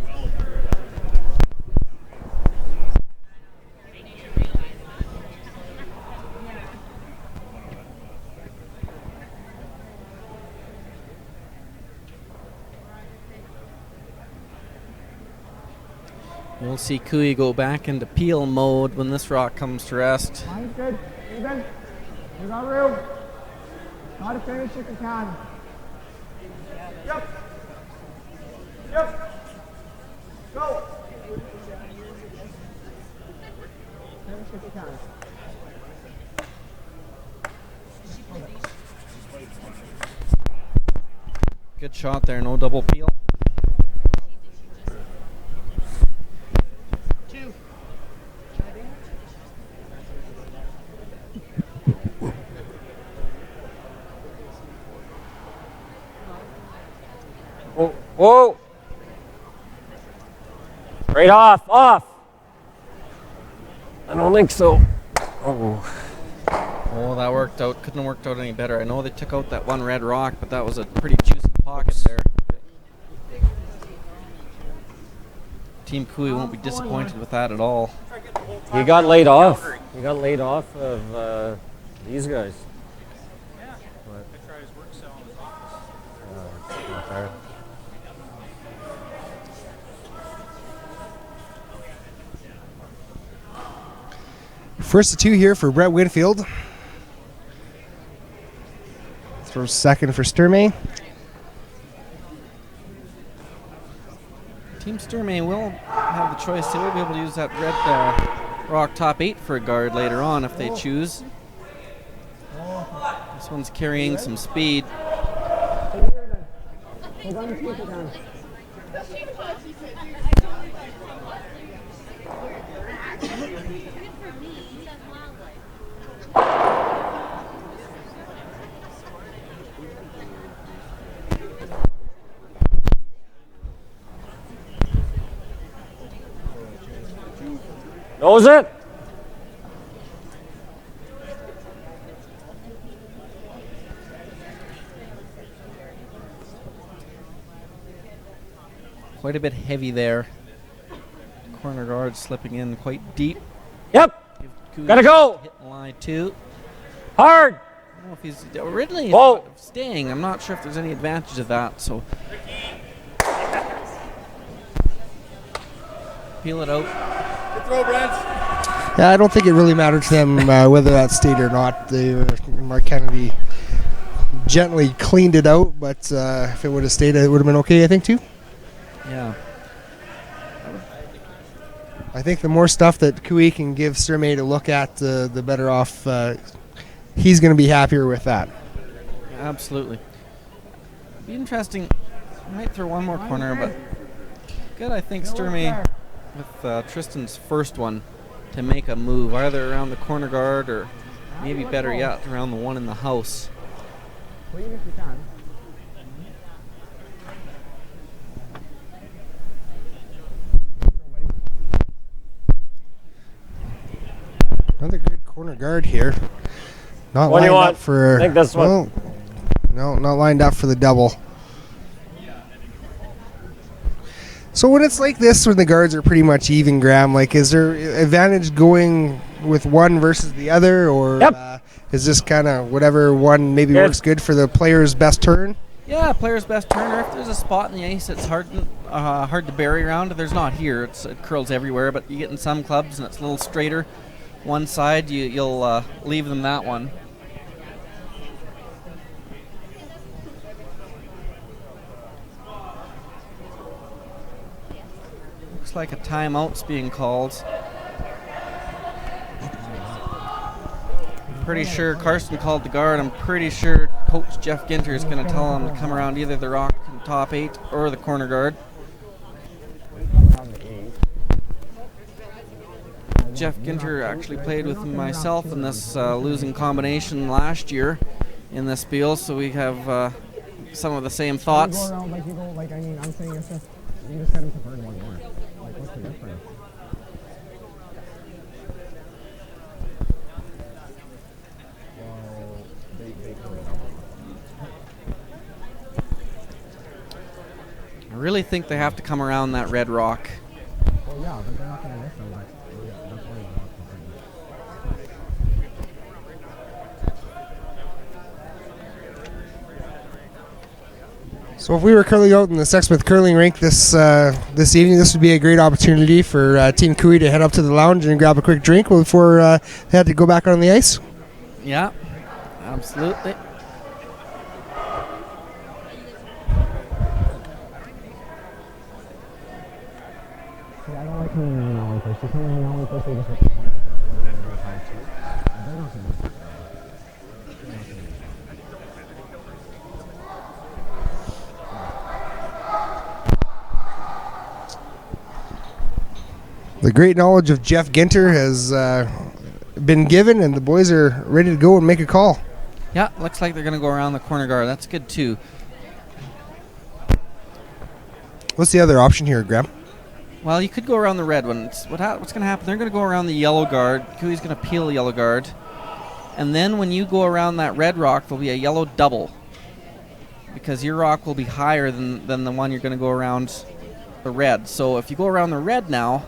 We'll see Cooey go back into peel mode when this rock comes to rest. Line's good. Even. You got room. Try to finish if you can. Yep. Yep. Go. Finish if you can. Good shot there, no double peel. Whoa. Right off. I don't think so. Oh, that worked out. Couldn't have worked out any better. I know they took out that one red rock, but that was a pretty juicy pocket there. Team Cooey won't be disappointed with that at all. He got laid off. He got laid off of these guys. Not fair. first to 2 here for Brett Winfield. Throws second for Sturmay. Team Sturmay will have the choice. They will be able to use that red rock top 8 for a guard later on if they choose. This one's carrying some speed. Knows it? Quite a bit heavy there. Corner guard slipping in quite deep. Yep. Gotta go. Hit line 2. Hard. I don't know if he's originally Whoa. staying. I'm not sure if there's any advantage of that. So peel it out. Good throw, Brent. Yeah, I don't think it really mattered to them whether that stayed or not. Mark Kennedy gently cleaned it out, but if it would have stayed, it would have been okay, I think, too. Yeah. I think the more stuff that Kui can give Sturmay to look at, the better off he's going to be happier with that. Absolutely. Be interesting. I might throw one more corner, but good, I think, Sturmay with Tristan's first one to make a move, either around the corner guard or maybe better yet, around the one in the house. Another good corner guard here. Not What do you lined want? up for. I think this one. well, no, not lined up for the double. So when it's like this, when the guards are pretty much even, Graham, like, is there advantage going with one versus the other, or Yep. is this kind of whatever one maybe Good. works good for the player's best turn? Yeah, player's best turner. If there's a spot in the ice that's hard to bury around, there's not here. It curls everywhere, but you get in some clubs and it's a little straighter. One side, you'll leave them that one. Looks like a timeout's being called. Pretty sure Karsten called the guard. I'm pretty sure Coach Jeff Ginter is going to tell him to come around either the rock and top 8 or the corner guard. Jeff Ginter actually played with myself in this losing combination last year in this spiel, so we have some of the same thoughts. I'm saying it's just, you just got him to burn one more. Like, what's the difference? I really think they have to come around that red rock. Well, yeah, but they're not going to listen. Like, that's why So if we were curling out in the Sexsmith curling rink this evening, this would be a great opportunity for Team Kui to head up to the lounge and grab a quick drink before they had to go back on the ice. Yeah, absolutely. See, I don't like coming around that one first. You come around that one first, they just hit the corner. They're not going to do that. The great knowledge of Jeff Ginter has been given, and the boys are ready to go and make a call. Yeah, looks like they're going to go around the corner guard. That's good, too. What's the other option here, Graham? Well, you could go around the red one. What's going to happen? They're going to go around the yellow guard. Kui's going to peel the yellow guard. And then when you go around that red rock, there'll be a yellow double. Because your rock will be higher than the one you're going to go around the red. So if you go around the red now,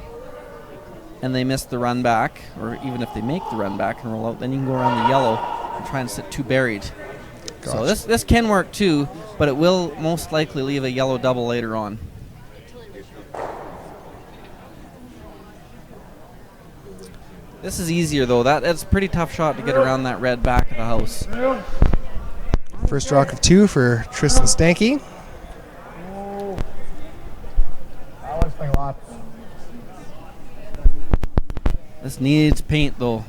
and they miss the run back, or even if they make the run back and roll out, then you can go around the yellow and try and sit 2 buried. Gotcha. So this can work too, but it will most likely leave a yellow double later on. This is easier though. That's a pretty tough shot to get around that red back of the house. First rock of 2 for Tristan Stanky. That looks like a lot. This needs paint though.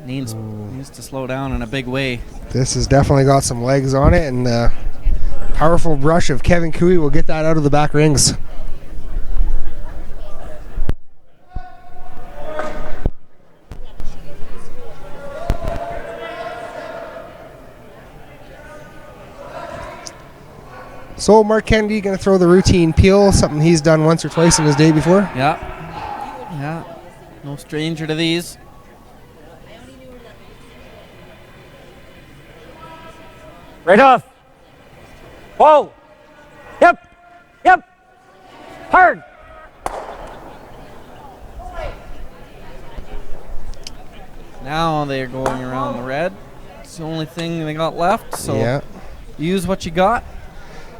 Needs to slow down in a big way. This has definitely got some legs on it, and the powerful brush of Kevin Kui will get that out of the back rings. So Mark Kennedy going to throw the routine peel, something he's done once or twice in his day before. Yeah. Yeah, no stranger to these. Right off. Whoa. Yep. Yep. Hard. Now they're going around the red. It's the only thing they got left, so Yeah. use what you got.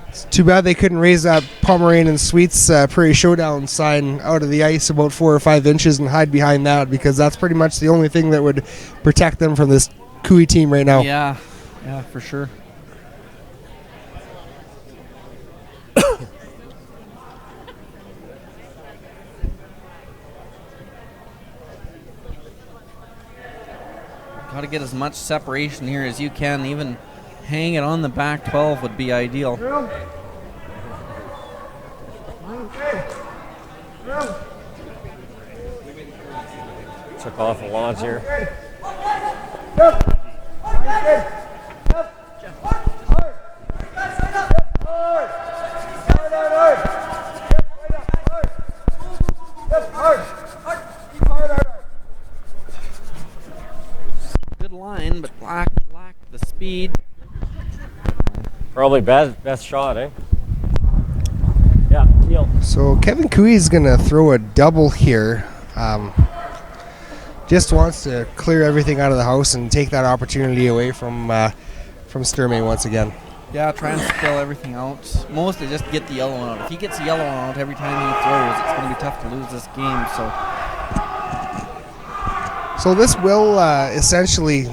It's too bad they couldn't raise that Pomeroy and Sweets Prairie Showdown sign out of the ice about 4 or 5 inches and hide behind that, because that's pretty much the only thing that would protect them from this Cooey team right now. Yeah, for sure. Got to get as much separation here as you can. Even hang it on the back 12 would be ideal. Took off a launch here. Good line, but lack the speed. Probably best shot, eh? Yeah, deal. So Kevin Cooey is going to throw a double here. Just wants to clear everything out of the house and take that opportunity away from Sturmay once again. Yeah, try and spill everything out. Mostly just get the yellow one out. If he gets the yellow one out every time he throws, it's going to be tough to lose this game. So this will essentially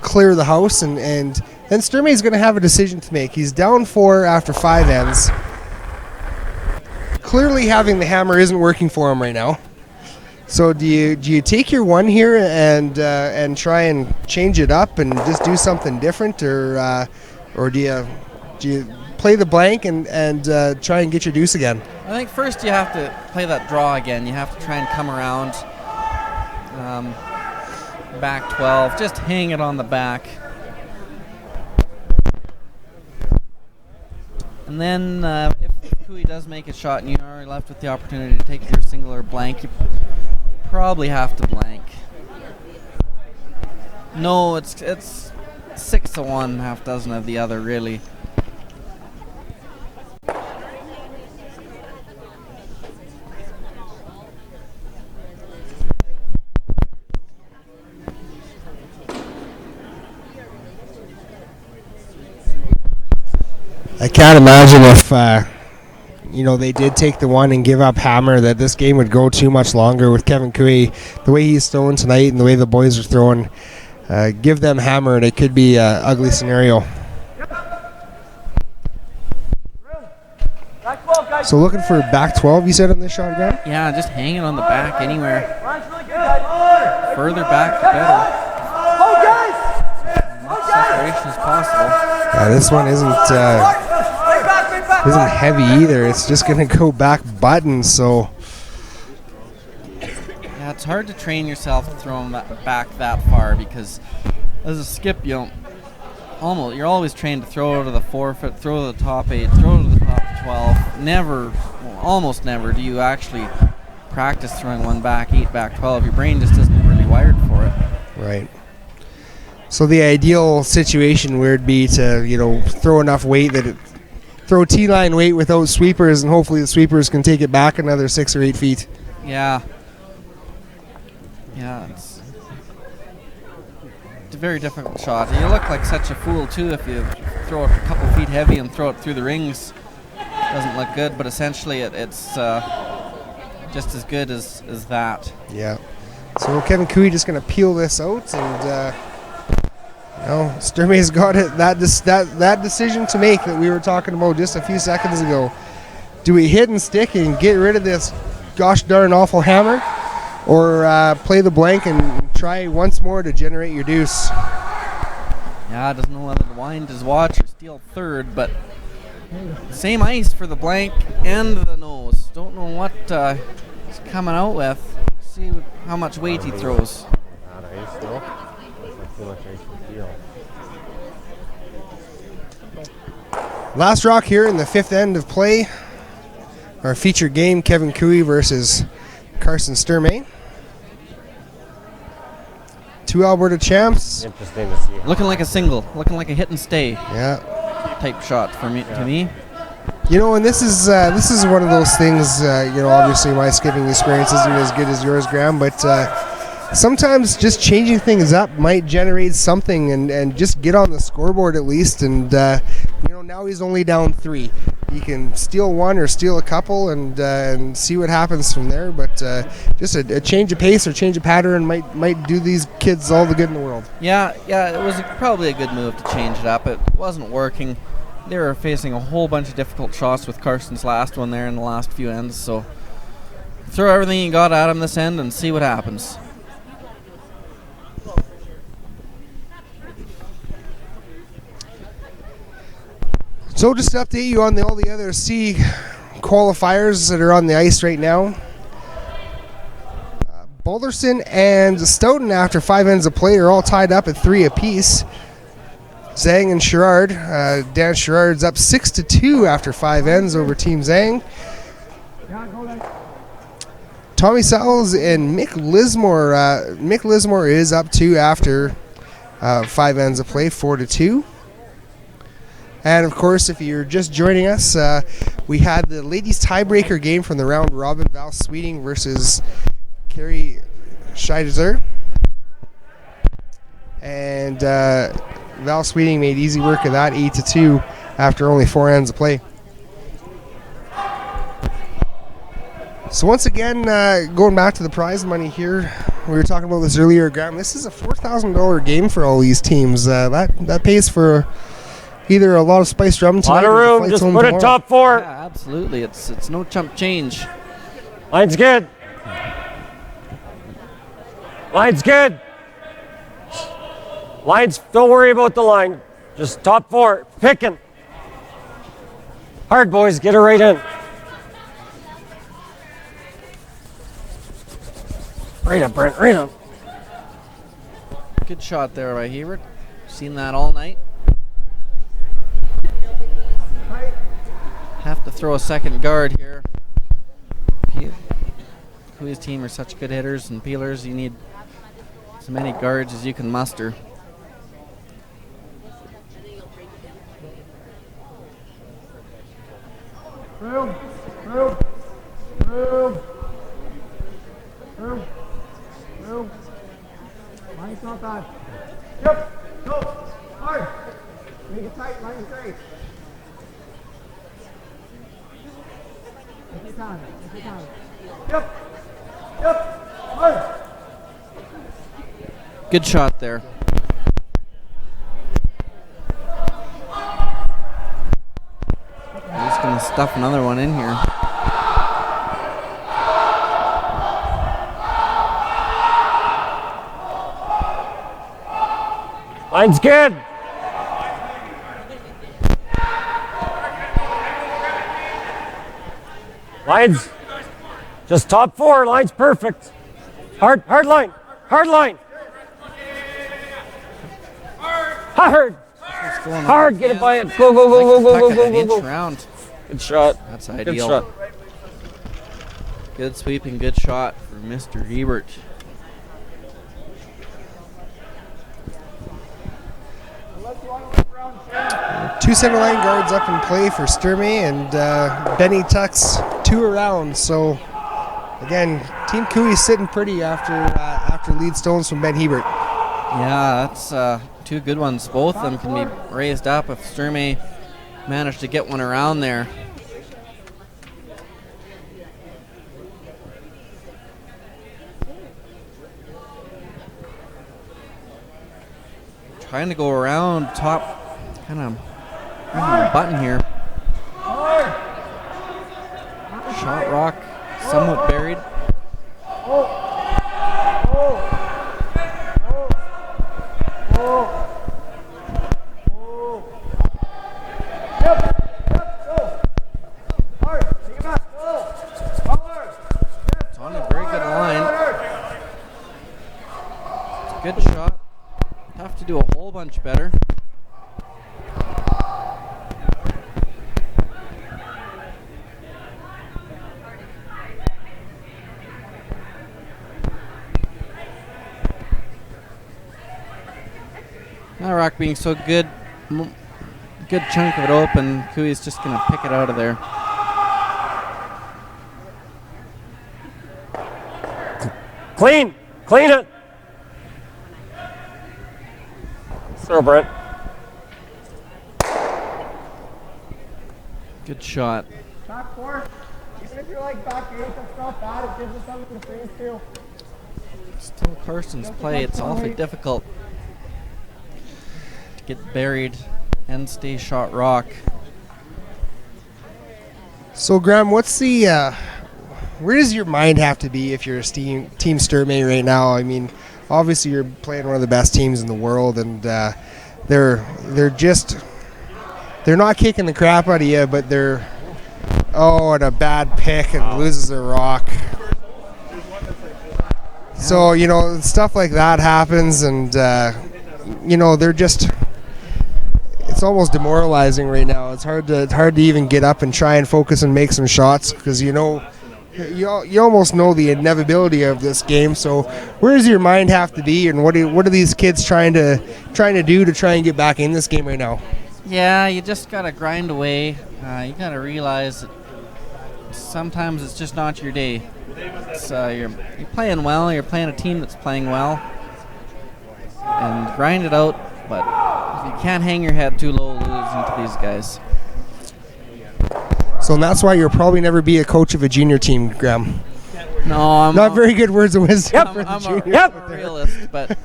clear the house, and then Sturmay is going to have a decision to make. He's down 4 after 5 ends. Clearly having the hammer isn't working for him right now. So do you take your 1 here and try and change it up and just do something different, or do you play the blank and try and get your deuce again? I think first you have to play that draw again. You have to try and come around back 12. Just hang it on the back. And then if Cooey does make a shot and you are left with the opportunity to take your single or blank, you probably have to blank. No, it's 6 of one, half dozen of the other, really. I can't imagine if they did take the 1 and give up hammer, that this game would go too much longer with Kevin Cooey. The way he's throwing tonight and the way the boys are throwing, give them hammer and it could be an ugly scenario. So looking for back 12, you said, on this shot, Graham? Yeah, just hang it on the back anywhere. Further back, the better. As much separation as possible. Yeah, this one isn't heavy either. It's just going to go back button, so... Yeah, it's hard to train yourself to throw them back that far, because as a skip, you're always trained to throw to the 4-foot, throw to the top 8, throw to the top 12. Almost never do you actually practice throwing one back 8, back 12. Your brain just isn't really wired for it. Right. So the ideal situation would be to, throw enough weight that throw T-line weight without sweepers, and hopefully the sweepers can take it back another 6 or 8 feet. Yeah. Yeah, it's a very difficult shot. You look like such a fool too if you throw it a couple feet heavy and throw it through the rings. Doesn't look good, but essentially it's just as good as that. Yeah. So Kevin Cooey just going to peel this out, and Sturmay's got it. That decision to make that we were talking about just a few seconds ago. Do we hit and stick and get rid of this gosh darn awful hammer, or play the blank and try once more to generate your deuce? Yeah, doesn't know whether to wind his watch or steal third, but same ice for the blank and the nose. Don't know what he's coming out with. See how much weight he throws. Not ice, though. Too much ice to feel. Last rock here in the 5th end of play. Our featured game, Kevin Cooey versus Karsten Sturmay. 2 Alberta champs. Interesting to see. Looking like a single, looking like a hit and stay Yeah. type shot for me. To me, You know, and this is one of those things. You know, obviously my skipping experience isn't as good as yours, Graham, but sometimes just changing things up might generate something, and just get on the scoreboard at least. And you know, now he's only down 3. He can steal one or steal a couple, and see what happens from there. But just a change of pace or change of pattern might do these kids all the good in the world. yeah, it was probably a good move to change it up. It wasn't working. They were facing a whole bunch of difficult shots with Karsten's last one there in the last few ends. So throw everything you got at him this end and see what happens. So just to update you on all the other C qualifiers that are on the ice right now. Boulderson and Stoughton, after 5 ends of play, are all tied up at 3 apiece. Zhang and Sherrard. Dan Sherrard's up 6-2 after 5 ends over Team Zhang. Tommy Sowles and Mick Lismore. Mick Lismore is up 2 after 5 ends of play, 4-2. And of course, if you're just joining us, we had the ladies tiebreaker game from the round robin, Val Sweeting versus Carrie Scheider. And Val Sweeting made easy work of that, 8-2 after only 4 ends of play. So once again, going back to the prize money here, we were talking about this earlier, Graham. This is a $4,000 game for all these teams. That pays for either a lot of spiced rum tonight. A lot of room, just put it top 4. Yeah, absolutely. It's no chump change. Line's good. Line's good. Lines, don't worry about the line. Just top 4. Picking. Hard, boys. Get her right in. Right up, Brent. Right up. Good shot there by Hebert. Seen that all night. Have to throw a second guard here. His team are such good hitters and peelers. You need as many guards as you can muster. Room. Line's not bad. Yep. Go. Hard. Make it tight. Line's great. Take your time. Yep. Hard. Good shot there. He's going to stuff another one in here. Line's good. Line's just top 4. Line's perfect. Hard line. Hard line. Hard. Hard. Get it by it. Go. Round. Good shot. That's Good ideal. shot. Good sweeping, good shot for Mr. Hebert. Two center line guards up in play for Sturmay, and Benny tucks 2 around. So again, Team Cooey's sitting pretty after lead stones from Ben Hebert. Yeah, that's 2 good ones. Both of them can be raised up if Sturmay managed to get one around there. Trying to go around top, kind of button here. Shot rock, somewhat buried. It's on a very good line. It's a good shot. Have to do a whole bunch better. That rock being so good, good chunk of it open. Cooey's just going to pick it out of there. Clean it. Throw, Brent. Good shot. Back four. Even if you're like back eight, that's not bad. It gives us something to freeze too. Still Karsten's play. It's awfully difficult to get buried and stay shot rock. So, Graham, what's the where does your mind have to be if you're a Team Sturmay right now? I mean, obviously you're playing one of the best teams in the world, and they're not kicking the crap out of you, but they're and a bad pick and loses a rock. So stuff like that happens, and they're just. It's almost demoralizing right now. It's hard to even get up and try and focus and make some shots because you almost know the inevitability of this game. So where does your mind have to be, and what are these kids trying to do to try and get back in this game right now? Yeah, you just gotta grind away. You gotta realize that sometimes it's just not your day. You're playing well. You're playing a team that's playing well, and grind it out. But you can't hang your head too low losing to these guys. So that's why you'll probably never be a coach of a junior team, Graham. No, I'm not very good words of wisdom. I'm a realist, but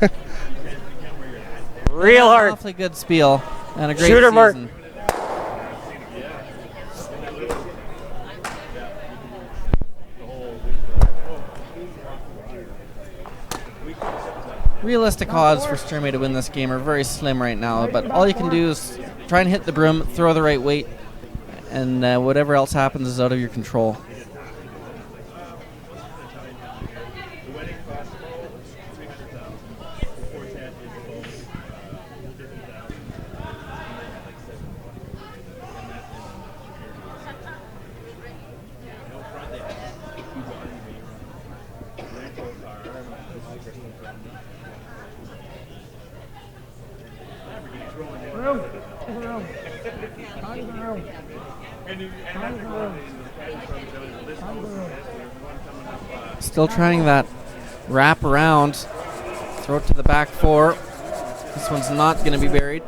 real hard. Awfully good spiel and a great Shooter, season. Mark. Realistic odds for Sturmay to win this game are very slim right now, but all you can do is try and hit the broom, throw the right weight, and whatever else happens is out of your control. Still trying that wrap around, throw it to the back four. This one's not going to be buried.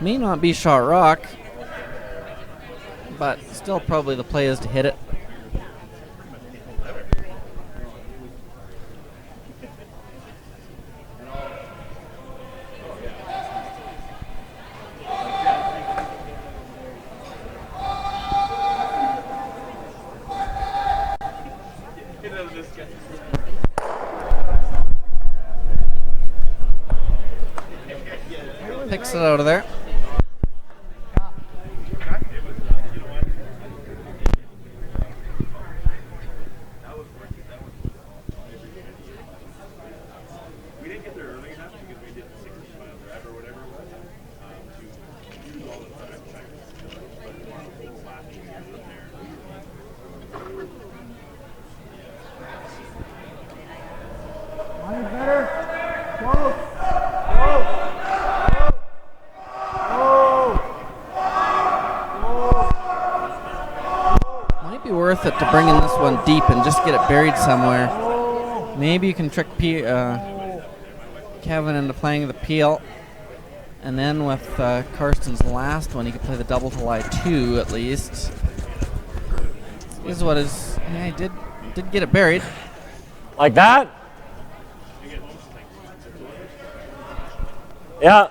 May not be shot rock, but still probably the play is to hit it. Picks it out of there. Worth it to bring in this one deep and just get it buried somewhere. Maybe you can trick Kevin into playing the peel, and then with Karsten's last one, he could play the double to lie 2 at least. This is what is. Yeah, he did get it buried like that. Yeah.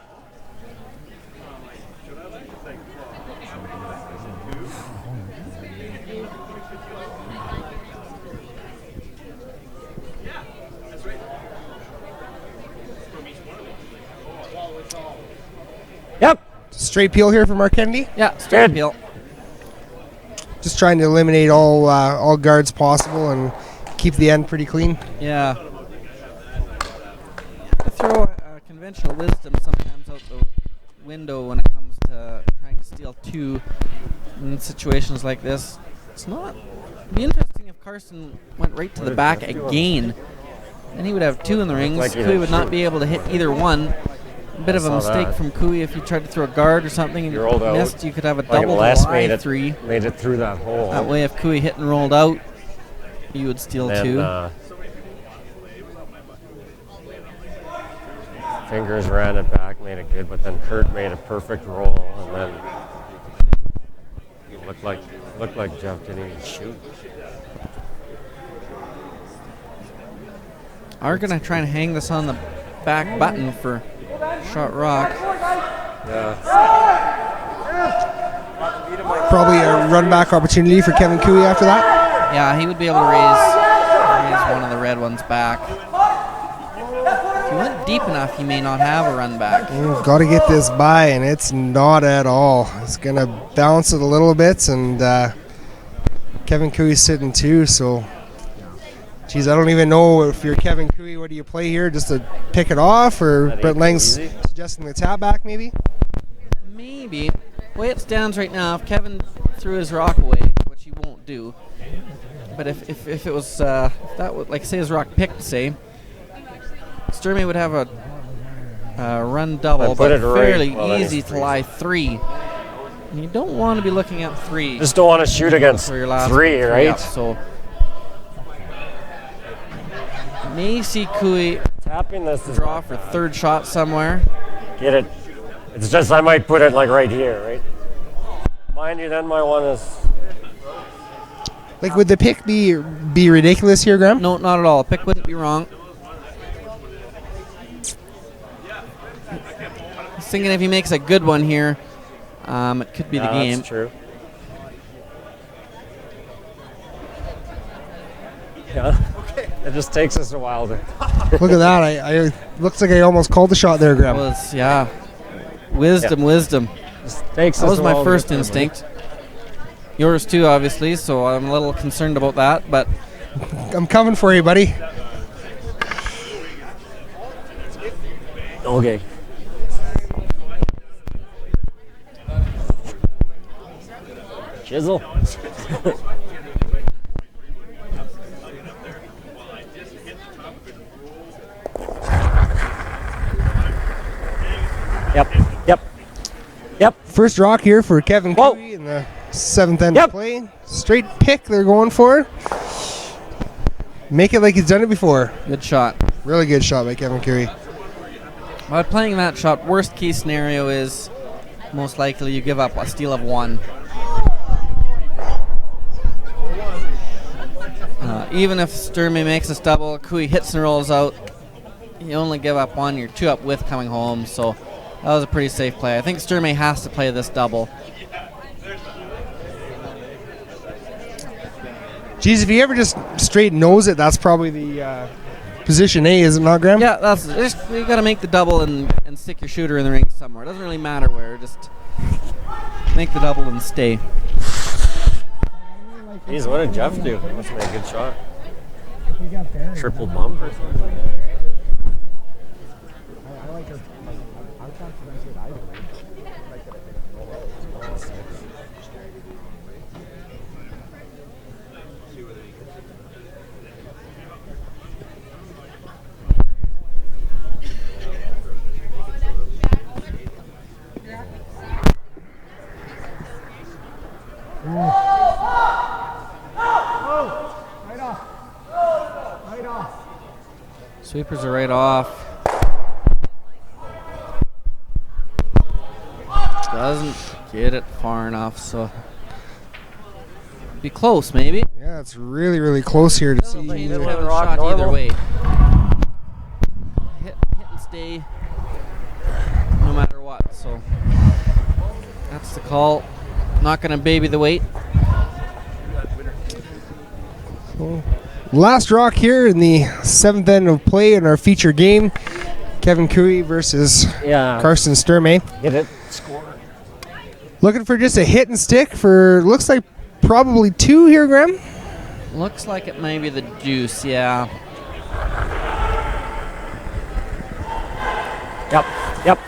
Yep. Straight peel here for Mark Kennedy? Yeah, straight peel. Just trying to eliminate all guards possible and keep the end pretty clean. Yeah. I throw conventional wisdom sometimes out the window when it comes to trying to steal 2 in situations like this. It's not. It'd be interesting if Karsten went right to the back again. Then he would have 2 in the rings. like he Cooey did would not shoot. be able to hit either one. A bit of a saw mistake that. from Cooey if he tried to throw a guard or something and You rolled out. missed. You could have a Like double Les to made lie it 3. Made it through that hole. That way, if Cooey hit and rolled out, you would steal And 2. Fingers ran it back, made it good, but then Kurt made a perfect roll, and then it looked like Jeff didn't even shoot. Are going to try and hang this on the back button for Shot Rock. Yeah. Probably a run back opportunity for Kevin Cooey after that. Yeah, he would be able to raise one of the red ones back. If he went deep enough, he may not have a run back. Got to get this by, and it's not at all. It's going to bounce it a little bit, and Kevin Cooey's sitting 2, so geez, I don't even know if you're Kevin Cooey, what do you play here, just to pick it off, or That Brett ain't Lang's easy. suggesting the tap back maybe? Maybe. The way it stands right now, if Kevin threw his rock away, which he won't do, but if it was, if that would, like say his rock picked, say, Sturmay would have a run double, Put but it right. fairly Well, that is easy to crazy. lie 3. And you don't want to be looking at 3 Just don't want to shoot against for your last 3, right? up, so may see Cooey Tapping this is draw for 3rd shot somewhere. get it. It's just I might put it like right here, right? Mind you, then my one is Like, would the pick be ridiculous here, Graham? No, not at all. Pick wouldn't be wrong. I was thinking if he makes a good one here, it could be the game. That's true. Yeah. It just takes us a while to. Look at that. I looks like I almost called the shot there, Graham. Was wisdom. Just takes That us was a my while to first get there, instinct. Yours too, obviously. So I'm a little concerned about that, but I'm coming for you, buddy. Okay. Chisel. Yep. First rock here for Kevin Whoa. Cooey in the 7th end Yep. of play. Straight pick they're going for. Make it like he's done it before. good shot. Really good shot by Kevin Cooey. By playing that shot, worst case scenario is most likely you give up a steal of 1. Even if Sturmay makes this double, Cooey hits and rolls out, you only give up 1, you're 2 up with coming home, so that was a pretty safe play. I think Sturmay has to play this double. Geez, if he ever just straight knows it, that's probably the position A, is it not, Graham? Yeah, that's just, you got to make the double and stick your shooter in the ring somewhere. It doesn't really matter where, just make the double and stay. Jeez, what did Jeff do? Must have made a good shot. Triple bump or something. I like her. I was not sure either way. Sweepers are right off. Doesn't get it far enough, so be close maybe. Yeah, it's really, really close here to see. Change Middle Kevin's rock shot either normal. way. Hit and stay no matter what, so that's the call. Not going to baby the weight. Last rock here in the 7th end of play in our feature game. Kevin Cooey versus Yeah. Karsten Sturmay. Get it. Score. Looking for just a hit and stick for, looks like probably 2 here, Graham. Looks like it may be the deuce, yeah. Yep.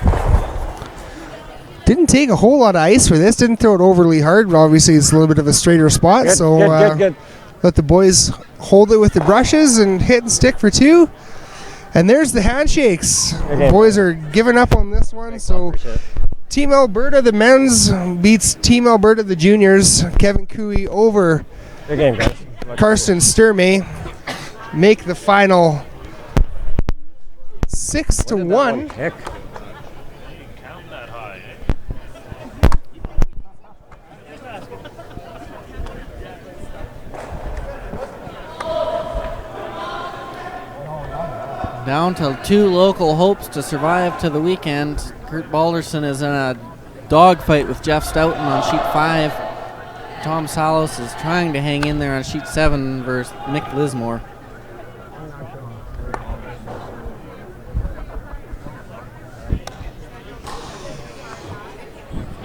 Didn't take a whole lot of ice for this. Didn't throw it overly hard. Obviously, it's a little bit of a straighter spot. Good, so good. let the boys hold it with the brushes and hit and stick for 2. And there's the handshakes. The boys are giving up on this one. So Team Alberta, the men's, beats Team Alberta, the juniors. Kevin Cooey over Good game, guys. Karsten Sturmay. Make the final 6-1. Kick. Down to 2 local hopes to survive to the weekend. Kurt Balderson is in a dogfight with Jeff Stoughton on sheet 5. Tom Salos is trying to hang in there on sheet 7 versus Mick Lismore.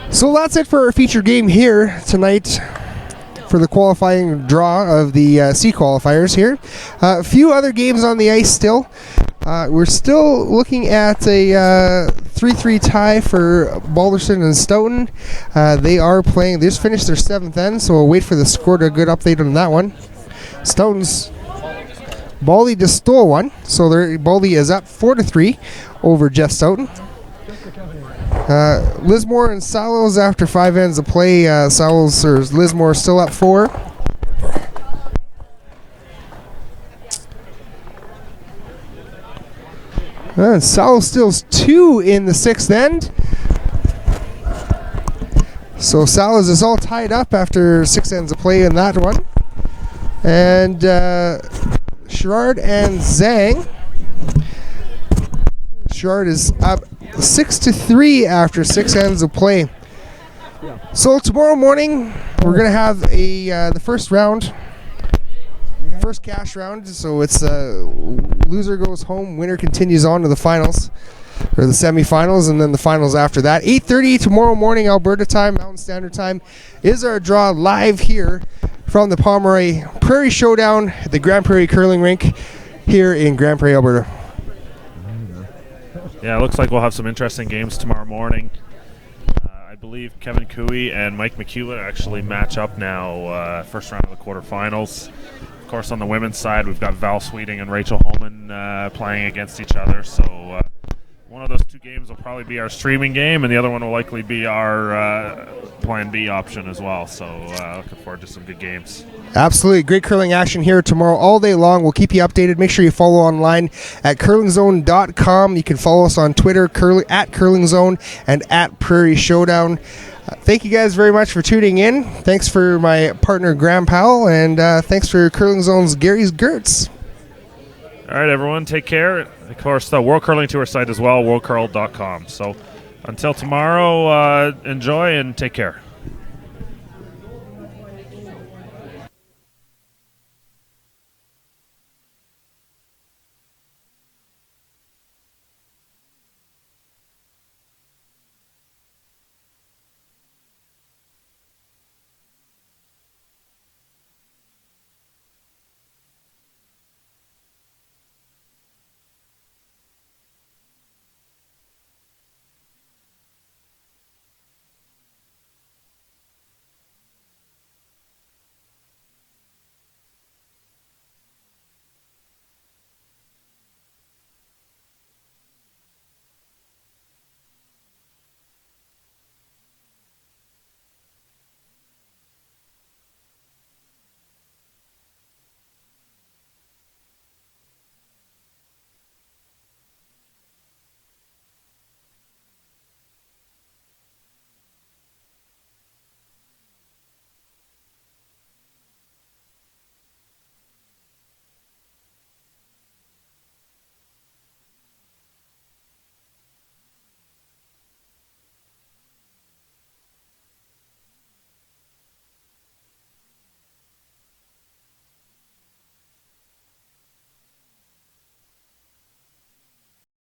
So that's it for our feature game here tonight for the qualifying draw of the C qualifiers here. A few other games on the ice still. We're still looking at a 3-3 tie for Balderson and Stoughton. They are playing. They just finished their 7th end, so we'll wait for the score to a good update on that one. Stoughton's Baldy just stole one, so Baldy is up 4-3 over Jeff Stoughton. Lismore and Salos after 5 ends of play. Salos or Lismore still up 4. Salos steals 2 in the 6th end. So Salos is all tied up after 6 ends of play in that one. And Sherrard and Zhang. Sherrard is up 6-3 after 6 ends of play. So tomorrow morning we're gonna have the first round, first cash round. So it's loser goes home, winner continues on to the finals or the semifinals, and then the finals after that. 8:30 tomorrow morning, Alberta time, Mountain Standard Time, is our draw live here from the Pomeroy Prairie Showdown at the Grande Prairie Curling Rink here in Grande Prairie, Alberta. Yeah, it looks like we'll have some interesting games tomorrow morning. I believe Kevin Cooey and Mike McEwen actually match up now, first round of the quarterfinals. Of course, on the women's side, we've got Val Sweeting and Rachel Holman playing against each other. So one of those 2 games will probably be our streaming game, and the other one will likely be our Plan B option as well. So looking forward to some good games. Absolutely. Great curling action here tomorrow all day long. We'll keep you updated. Make sure you follow online at curlingzone.com. You can follow us on Twitter at curlingzone and at Prairie Showdown. Thank you guys very much for tuning in. Thanks for my partner Graham Powell, and thanks for Curling Zone's Gary's Gertz. All right, everyone, take care. Of course, the World Curling Tour site as well, worldcurl.com. So until tomorrow, enjoy and take care.